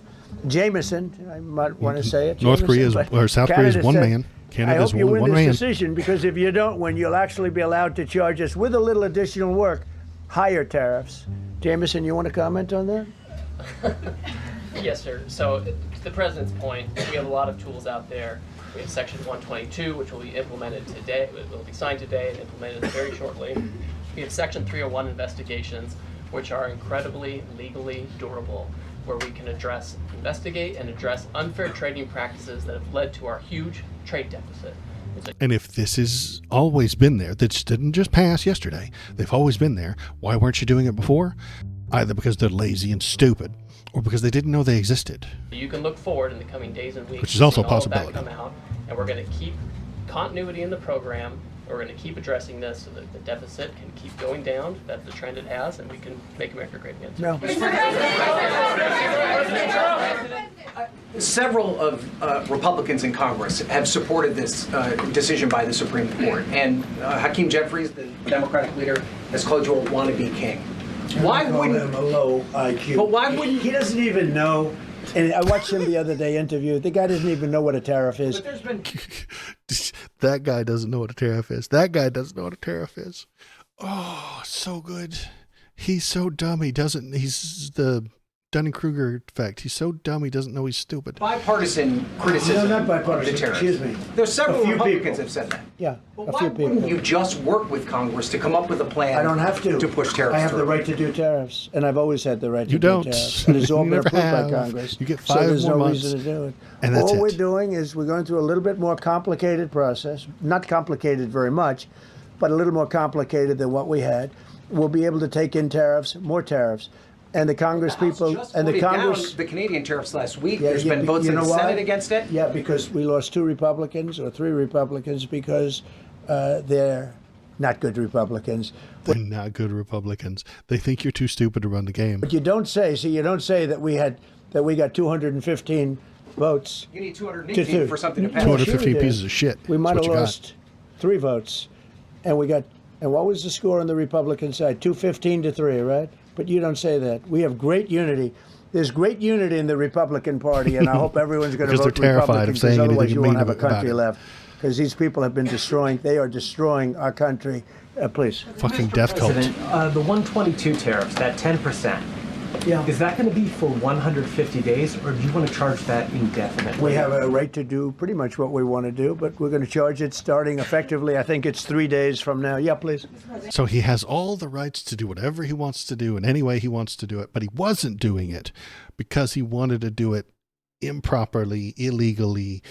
Jameson, I might want to say it. North Korea or South Korea is one man. Canada is one man. I hope you win this decision, because if you don't win, you'll actually be allowed to charge us with a little additional work, higher tariffs. Jameson, you want to comment on that? Yes, sir. So to the president's point, we have a lot of tools out there. We have Section 122, which will be implemented today. It will be signed today and implemented very shortly. We have Section 301 investigations, which are incredibly legally durable, where we can investigate and address unfair trading practices that have led to our huge trade deficit. And if this has always been there, that didn't just pass yesterday, they've always been there, why weren't you doing it before? Either because they're lazy and stupid, or because they didn't know they existed. You can look forward in the coming days and weeks, which is also a all of that possibility. Come out, and we're going to keep continuity in the program. We're going to keep addressing this so that the deficit can keep going down. That's the trend it has, and we can make America great again. No. Several of Republicans in Congress have supported this decision by the Supreme Court, and Hakeem Jeffries, the Democratic leader, has called you a wannabe king. Why wouldn't him a low IQ? But why wouldn't he doesn't even know? And I watched him the other day interview. The guy doesn't even know what a tariff is. But there's been that guy doesn't know what a tariff is. That guy doesn't know what a tariff is. Oh, so good. He's so dumb. He's the Dunning-Kruger effect. He's so dumb he doesn't know he's stupid. Bipartisan criticism No, not bipartisan. of the tariffs. Excuse me. There's several A few Republicans people. have said that. Yeah, But a why few wouldn't people. you just work with Congress to come up with a plan? I don't have to. push tariffs I have the through? right to do tariffs, and I've always had the right to You do don't. tariffs. And it's all You been never approved by have. Congress. You get so 5 there's more no months, reason to do it. and that's all we're it. doing is we're going through a little bit more complicated process. Not complicated very much, but a little more complicated than what we had. We'll be able to take in tariffs, more tariffs. And the Congress people and the voted Congress. down the Canadian tariffs last week. Yeah, There's yeah, been votes you in the know why? Senate against it. Yeah, because we lost 2 Republicans or 3 Republicans because they're not good Republicans. They're not good Republicans. They think you're too stupid to run the game. But you don't say. See, you don't say that we got 215 votes. You need 218 for something to pass. 215 Sure pieces of shit. We That's might what have you got. lost 3 votes, and we got. And what was the score on the Republican side? 215 to 3, right? But you don't say that. We have great unity. There's great unity in the Republican Party, and I hope everyone's going to Because vote they're terrified Republican, of saying because otherwise anything you won't mean have a about country it. left. Because these people have been destroying. They are destroying our country. Please. Fucking death cult. The 122 tariffs, that 10%, is that going to be for 150 days, or do you want to charge that indefinitely? We have a right to do pretty much what we want to do, but we're going to charge it starting effectively. I think it's 3 days from now. Yeah, please. So he has all the rights to do whatever he wants to do in any way he wants to do it, but he wasn't doing it because he wanted to do it improperly, illegally,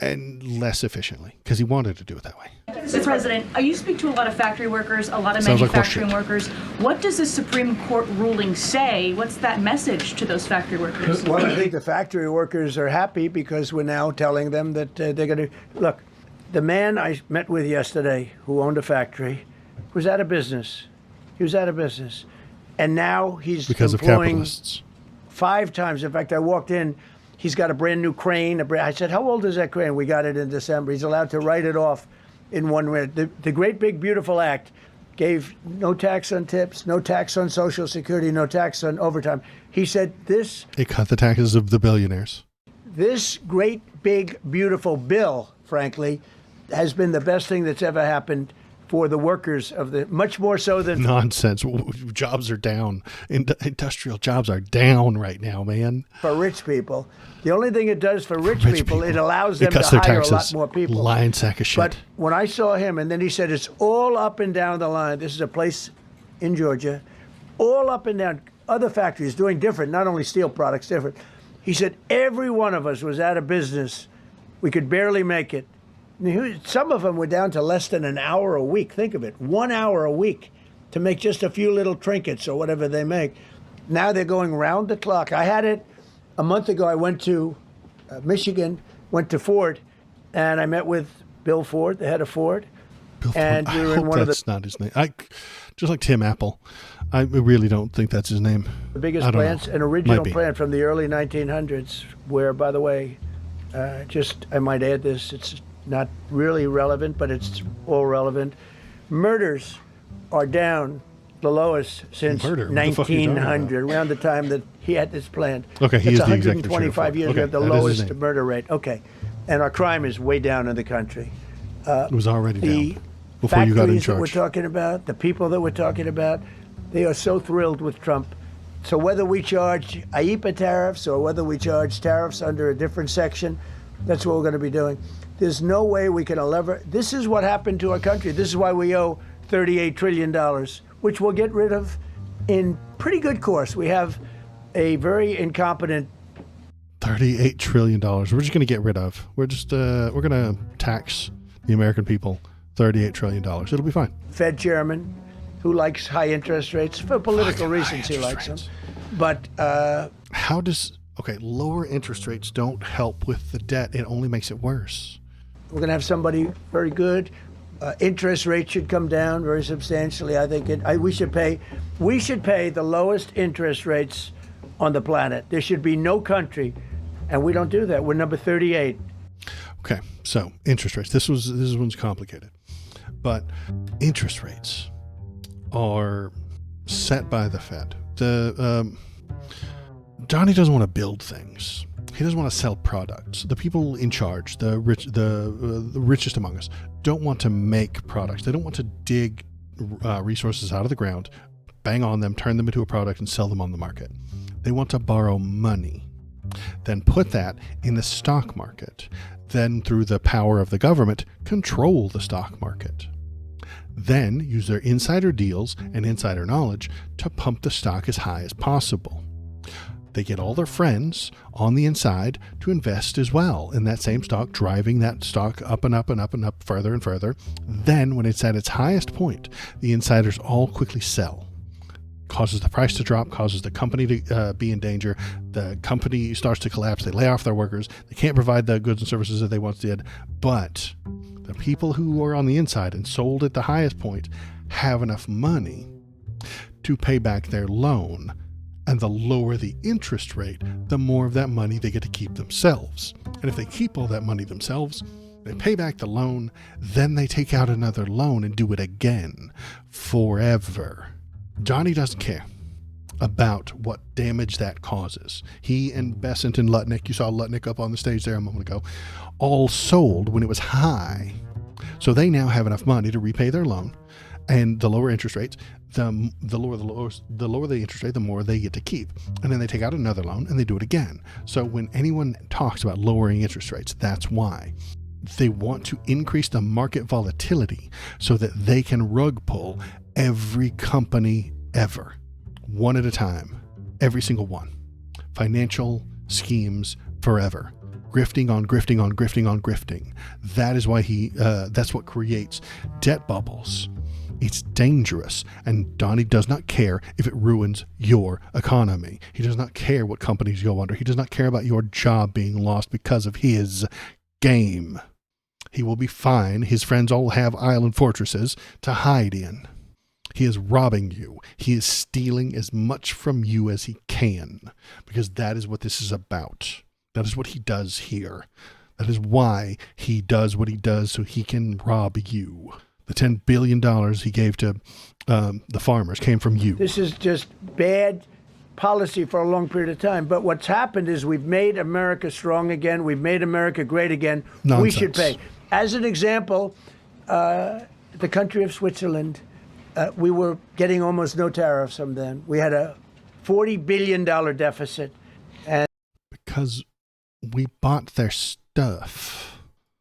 and less efficiently because he wanted to do it that way. Mr. President, you speak to a lot of factory workers, a lot of Sounds like manufacturing horseshit. workers. What does the Supreme Court ruling say? What's that message to those factory workers? Well, I think the factory workers are happy because we're now telling them that they're going to look. The man I met with yesterday, who owned a factory, was out of business. He was out of business, and now he's Because of employing capitalists. 5 times. In fact, I walked in. He's got a brand new crane. I said, "How old is that crane?" We got it in December. He's allowed to write it off in 1 minute. The Great Big Beautiful Act gave no tax on tips, no tax on Social Security, no tax on overtime. He said this. It cut the taxes of the billionaires. This great, big, beautiful bill, frankly, has been the best thing that's ever happened for the workers of the, much more so than Nonsense. Jobs are down. Industrial jobs are down right now, man. for rich people. The only thing it does for rich people, it allows It them to cuts their hire a lot taxes. more people. Lying sack of shit. But when I saw him, and then he said, it's all up and down the line. This is a place in Georgia, all up and down. Other factories doing different, not only steel products, different. He said, every one of us was out of business. We could barely make it. Some of them were down to less than an hour a week. Think of it, 1 hour a week to make just a few little trinkets or whatever they make. Now they're going round the clock. I had it a month ago. I went to Michigan, went to Ford, and I met with Bill Ford, the head of Ford. And we were I in hope one of that's not his name. Just like Tim Apple. I really don't think that's his name. the biggest I don't plants, know. an original Might be. plant from the early 1900s, where, by the way, I might add this, it's not really relevant, but it's all relevant. Murders are down the lowest since Murder? What the fuck are you talking 1900, around the time that he had this plant. Okay, he It's is the executive 125 chair years. for it. We have the Okay, that is his lowest name. murder rate. Okay. And our crime is way down in the country. It was already The down before you got in factories that we're charge. talking about, the people that we're talking about, they are so thrilled with Trump. So whether we charge IEPA tariffs or whether we charge tariffs under a different section, that's what we're going to be doing. There's no way we can lever. This is what happened to our country. This is why we owe $38 trillion, which we'll get rid of in pretty good course. We have a very incompetent. $38 trillion. We're just going to get rid of. We're going to tax the American people $38 trillion. It'll be fine. Fed chairman who likes high interest rates for political reasons. He likes them. But how does lower interest rates don't help with the debt. It only makes it worse. we're going to have somebody very good. Interest rates should come down very substantially. I think we should pay the lowest interest rates on the planet. There should be no country, and we don't do that. We're number 38. Okay, so interest rates. This one's complicated, but interest rates are set by the Fed. Johnny doesn't want to build things. He doesn't want to sell products. The people in charge, the richest among us, don't want to make products. They don't want to dig resources out of the ground, bang on them, turn them into a product, and sell them on the market. They want to borrow money, then put that in the stock market, then through the power of the government, control the stock market. Then use their insider deals and insider knowledge to pump the stock as high as possible. They get all their friends on the inside to invest as well in that same stock, driving that stock up and up and up and up, further and further. Then, when it's at its highest point, the insiders all quickly sell. Causes the price to drop, causes the company to be in danger. The company starts to collapse. They lay off their workers. They can't provide the goods and services that they once did. But the people who are on the inside and sold at the highest point have enough money to pay back their loan. And the lower the interest rate, the more of that money they get to keep themselves. And if they keep all that money themselves, they pay back the loan, then they take out another loan and do it again forever. Johnny doesn't care about what damage that causes. He and Besant and Lutnick, you saw Lutnick up on the stage there a moment ago, all sold when it was high. So they now have enough money to repay their loan. And the lower interest rates, the lower the interest rate, the more they get to keep. And then they take out another loan and they do it again. So when anyone talks about lowering interest rates, that's why. They want to increase the market volatility so that they can rug pull every company ever, one at a time, every single one. Financial schemes forever. Grifting on grifting on grifting on grifting. That is why that's what creates debt bubbles. It's dangerous, and Donnie does not care if it ruins your economy. He does not care what companies go under. He does not care about your job being lost because of his game. He will be fine. His friends all have island fortresses to hide in. He is robbing you. He is stealing as much from you as he can, because that is what this is about. That is what he does here. That is why he does what he does, so he can rob you. The $10 billion he gave to the farmers came from you. This is just bad policy for a long period of time. But what's happened is we've made America strong again. We've made America great again. Nonsense. We should pay. As an example, the country of Switzerland, we were getting almost no tariffs from them. We had a $40 billion deficit. And because we bought their stuff.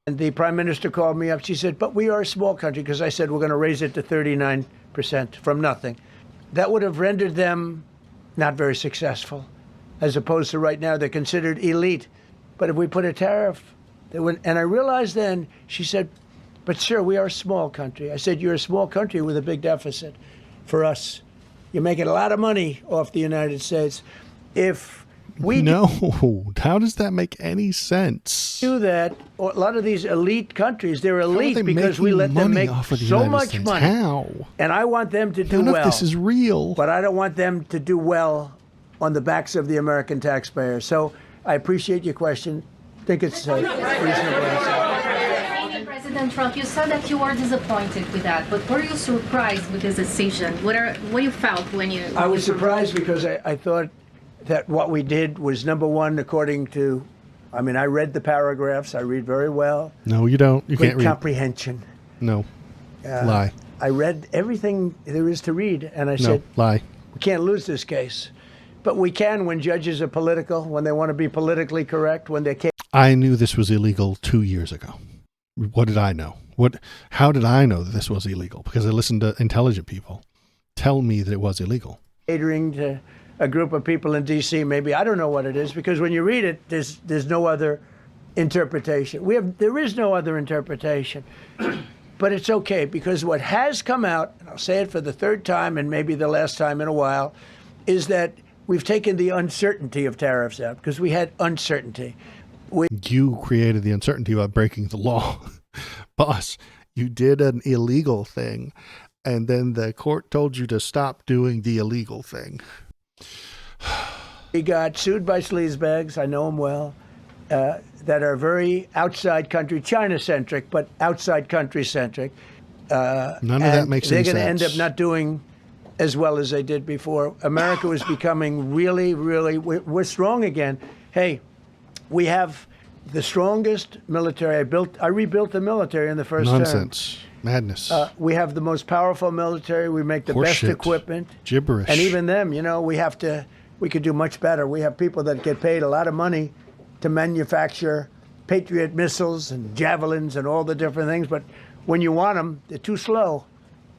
And the prime minister called me up. She said, but we are a small country, because I said we're going to raise it to 39% from nothing. That would have rendered them not very successful, as opposed to right now they're considered elite. But if we put a tariff, they wouldn't. And I realized then, she said, but sir, we are a small country. I said, you're a small country with a big deficit. For us, you're making a lot of money off the United States. If we how does that make any sense? Do that, or a lot of these elite countries, they're elite because we let them make so much money. How? And I want them to do well. If this is real. But I don't want them to do well on the backs of the American taxpayer. So I appreciate your question. I think it's a reasonable answer. President Trump, you said that you were disappointed with that, but were you surprised with this decision? What you felt when you... I was surprised because I thought that what we did was, number one, according to, I mean, I read the paragraphs. I read very well. No, you don't. You Great can't read. Comprehension. No. Lie. I read everything there is to read, and I No. said, Lie. We can't lose this case. But we can when judges are political, when they want to be politically correct, when they can't. I knew this was illegal 2 years ago. What did I know? How did I know that this was illegal? Because I listened to intelligent people tell me that it was illegal. Catering to a group of people in D.C., maybe. I don't know what it is, because when you read it, there's no other interpretation. There is no other interpretation. But it's okay, because what has come out, and I'll say it for the third time and maybe the last time in a while, is that we've taken the uncertainty of tariffs out, because we had uncertainty. You created the uncertainty by breaking the law. Boss, you did an illegal thing, and then the court told you to stop doing the illegal thing. We got sued by sleazebags, I know them well, that are very outside country, China-centric, but outside country-centric. None of that makes any sense. They're going to end up not doing as well as they did before. America was becoming really, really, we're strong again. Hey, we have the strongest military. I rebuilt the military in the first term. Nonsense. Madness. We have the most powerful military. We make the best equipment. Gibberish. And even them, we have to we could do much better. We have people that get paid a lot of money to manufacture Patriot missiles and javelins and all the different things, but when you want them, they're too slow,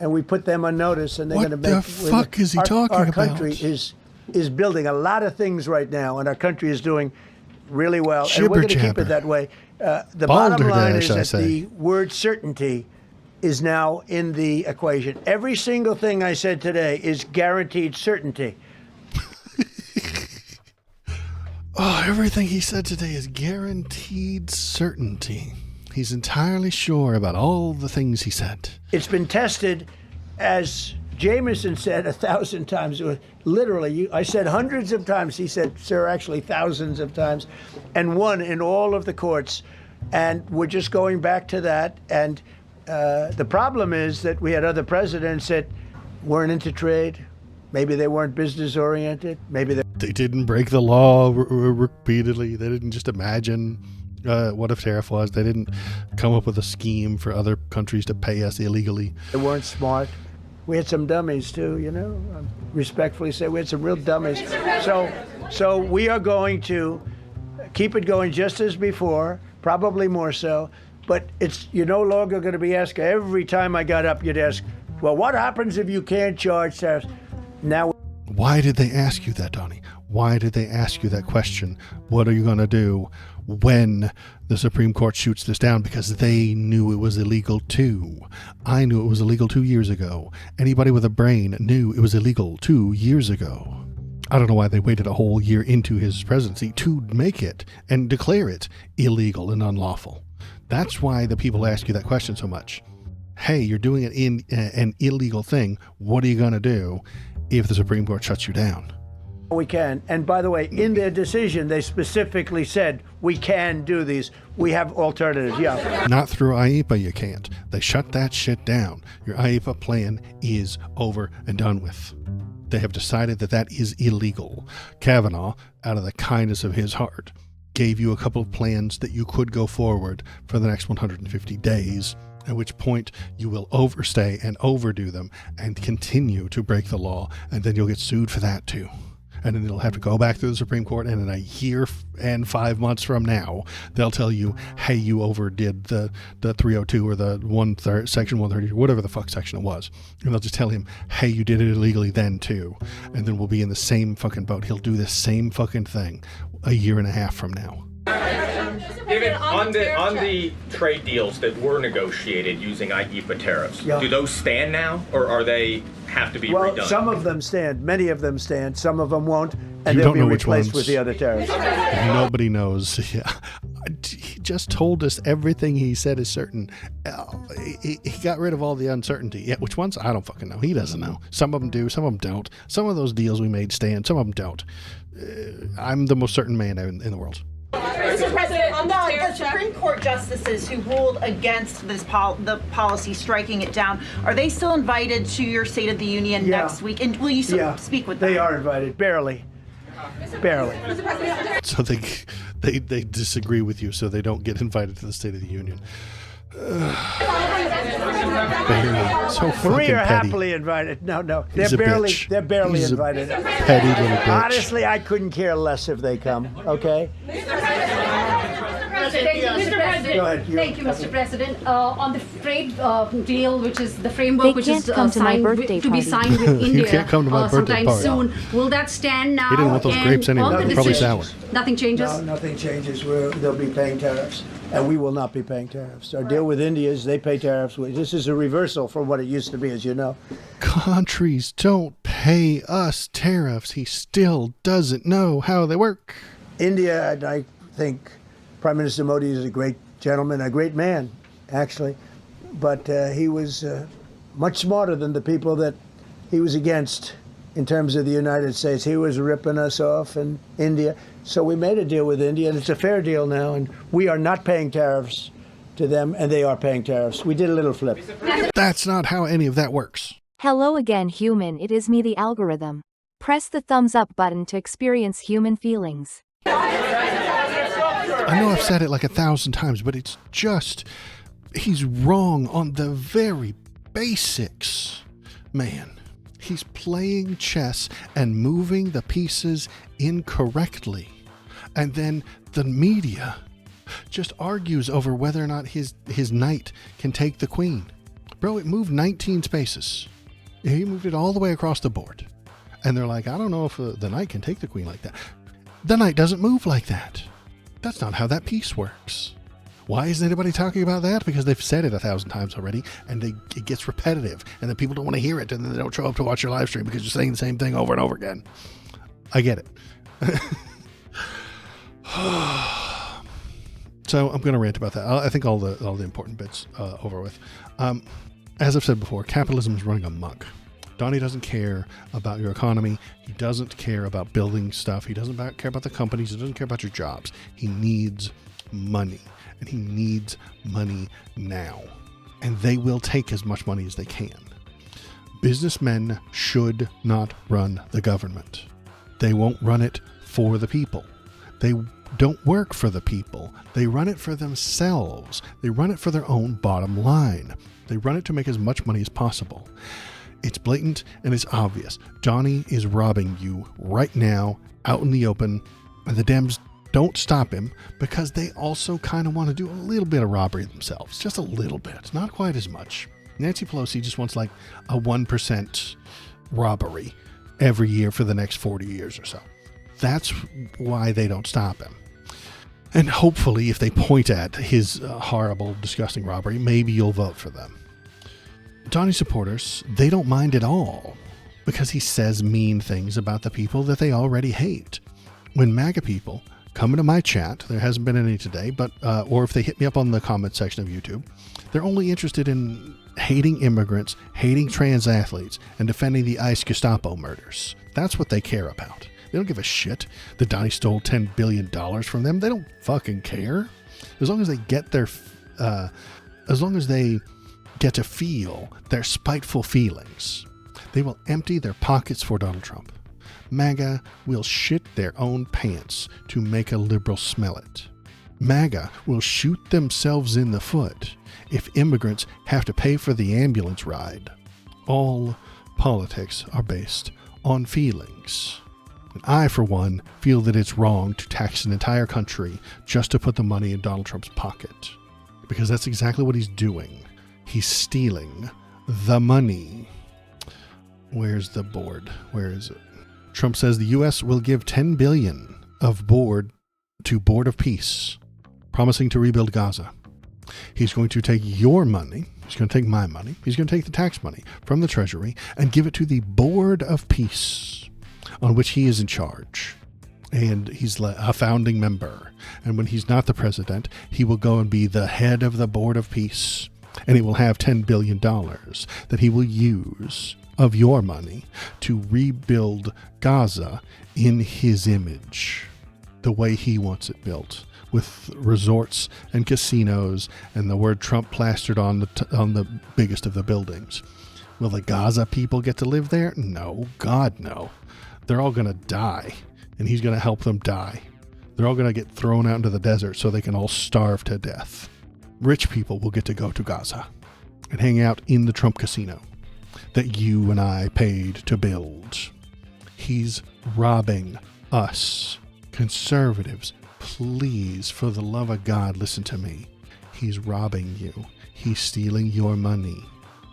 and we put them on notice, and they're going to make. What the fuck is he talking our about? country is building a lot of things right now, and our country is doing really well, and we're going to keep it that way. The bottom line is that the word certainty is now in the equation. Every single thing I said today is guaranteed certainty. Oh, everything he said today is guaranteed certainty. He's entirely sure about all the things he said. It's been tested, as Jameson said 1,000 times. Literally, I said hundreds of times. He said, sir, actually thousands of times, and won in all of the courts. And we're just going back to that. And the problem is that we had other presidents that weren't into trade. Maybe they weren't business oriented. Maybe they didn't break the law repeatedly. They didn't just imagine what a tariff was. They didn't come up with a scheme for other countries to pay us illegally. They weren't smart. We had some dummies too, you know. I respectfully say we had some real dummies. So we are going to keep it going just as before, probably more so. But you're no longer going to be asked. Every time I got up, you'd ask, well, what happens if you can't charge tariffs? Now, why did they ask you that, Donnie? Why did they ask you that question? What are you going to do when the Supreme Court shoots this down? Because they knew it was illegal too. I knew it was illegal 2 years ago. Anybody with a brain knew it was illegal 2 years ago. I don't know why they waited a whole year into his presidency to make it and declare it illegal and unlawful. That's why the people ask you that question so much. Hey, you're doing an illegal thing. What are you going to do if the Supreme Court shuts you down? We can. And by the way, in their decision, they specifically said, we can do these. We have alternatives. Yeah. Not through IEPA, you can't. They shut that shit down. Your IEPA plan is over and done with. They have decided that that is illegal. Kavanaugh, out of the kindness of his heart, gave you a couple of plans that you could go forward for the next 150 days, at which point you will overstay and overdo them and continue to break the law, and then you'll get sued for that too. And then it'll have to go back through the Supreme Court, and in a year and 5 months from now, they'll tell you, hey, you overdid the 302 or the section 130, or whatever the fuck section it was. And they'll just tell him, hey, you did it illegally then too. And then we'll be in the same fucking boat. He'll do the same fucking thing a year and a half from now. David, on the trade deals that were negotiated using IEPA tariffs, do those stand now, or are they have to be redone? Well, some of them stand. Many of them stand. Some of them won't, and they'll be replaced with the other tariffs. Nobody knows. Yeah. He just told us everything he said is certain. He got rid of all the uncertainty. Yeah, which ones? I don't fucking know. He doesn't know. Some of them do. Some of them don't. Some of those deals we made stand. Some of them don't. I'm the most certain man in the world. Mr. President, on the Supreme Court justices who ruled against this the policy, striking it down, are they still invited to your State of the Union next week? And will you speak with them? They are invited, barely. Barely. So they disagree with you, so they don't get invited to the State of the Union. Barely. So Three are petty. happily invited. No, He's they're a barely. bitch. They're barely He's a invited. petty little bitch. Honestly, I couldn't care less if they come. Okay. Thank you, Mr. President. Go ahead. Thank you, Mr. President. On the trade deal, which is the framework, which is come to my birthday to be party. signed with India You can't come to my birthday sometime party. soon, will that stand now? He didn't want those And grapes anyway. on the They're probably decision- sour. Nothing changes? No, nothing changes. They'll be paying tariffs, and we will not be paying tariffs. Our deal with India is they pay tariffs. This is a reversal from what it used to be, as you know. Countries don't pay us tariffs. He still doesn't know how they work. India, and I think Prime Minister Modi is a great gentleman, a great man, actually, but he was much smarter than the people that he was against in terms of the United States. He was ripping us off in India. So we made a deal with India, and it's a fair deal now, and we are not paying tariffs to them, and they are paying tariffs. We did a little flip. That's not how any of that works. Hello again, human. It is me, the algorithm. Press the thumbs up button to experience human feelings. I know I've said it like 1,000 times, but it's just, he's wrong on the very basics. Man, He's playing chess and moving the pieces incorrectly. And then the media just argues over whether or not his knight can take the queen. Bro, it moved 19 spaces. He moved it all the way across the board. And they're like, I don't know if the knight can take the queen like that. The knight doesn't move like that. That's not how that piece works. Why isn't anybody talking about that? Because they've said it 1,000 times already, and it gets repetitive, and then people don't want to hear it, and then they don't show up to watch your live stream because you're saying the same thing over and over again. I get it. So I'm going to rant about that. I think all the important bits over with. As I've said before, capitalism is running amok. Donnie doesn't care about your economy. He doesn't care about building stuff. He doesn't care about the companies. He doesn't care about your jobs. He needs money, and he needs money now. And they will take as much money as they can. Businessmen should not run the government. They won't run it for the people. They don't work for the people. They run it for themselves. They run it for their own bottom line. They run it to make as much money as possible. It's blatant and it's obvious. Donnie is robbing you right now, out in the open, and the Dems don't stop him because they also kind of want to do a little bit of robbery themselves. Just a little bit. Not quite as much. Nancy Pelosi just wants like a 1% robbery every year for the next 40 years or so. That's why they don't stop him. And hopefully, if they point at his horrible, disgusting robbery, maybe you'll vote for them. Donnie supporters, they don't mind at all because he says mean things about the people that they already hate. When MAGA people come into my chat, there hasn't been any today, but or if they hit me up on the comment section of YouTube, they're only interested in hating immigrants, hating trans athletes, and defending the ICE Gestapo murders. That's what they care about. They don't give a shit that Donnie stole $10 billion from them. They don't fucking care. As long as they get their, as long as they get to feel their spiteful feelings, they will empty their pockets for Donald Trump. MAGA will shit their own pants to make a liberal smell it. MAGA will shoot themselves in the foot if immigrants have to pay for the ambulance ride. All politics are based on feelings. And I, for one, feel that it's wrong to tax an entire country just to put the money in Donald Trump's pocket. Because that's exactly what he's doing. He's stealing the money. Where's the board? Where is it? Trump says the U.S. will give $10 billion of board to Board of Peace, promising to rebuild Gaza. He's going to take your money. He's going to take my money. He's going to take the tax money from the Treasury and give it to the Board of Peace, on which he is in charge. And he's a founding member. And when he's not the president, he will go and be the head of the Board of Peace. And he will have $10 billion that he will use of your money to rebuild Gaza in his image, the way he wants it built, with resorts and casinos and the word Trump plastered on the biggest of the buildings. Will the Gaza people get to live there? No, God no. They're all going to die, and he's going to help them die. They're all going to get thrown out into the desert so they can all starve to death. Rich people will get to go to Gaza and hang out in the Trump casino that you and I paid to build. He's robbing us. Conservatives, please, for the love of God, listen to me. He's robbing you. He's stealing your money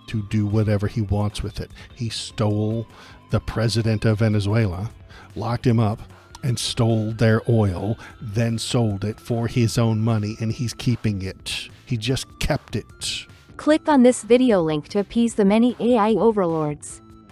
to do whatever he wants with it. He stole the president of Venezuela, locked him up, and stole their oil, then sold it for his own money, and he's keeping it. He just kept it. Click on this video link to appease the many AI overlords.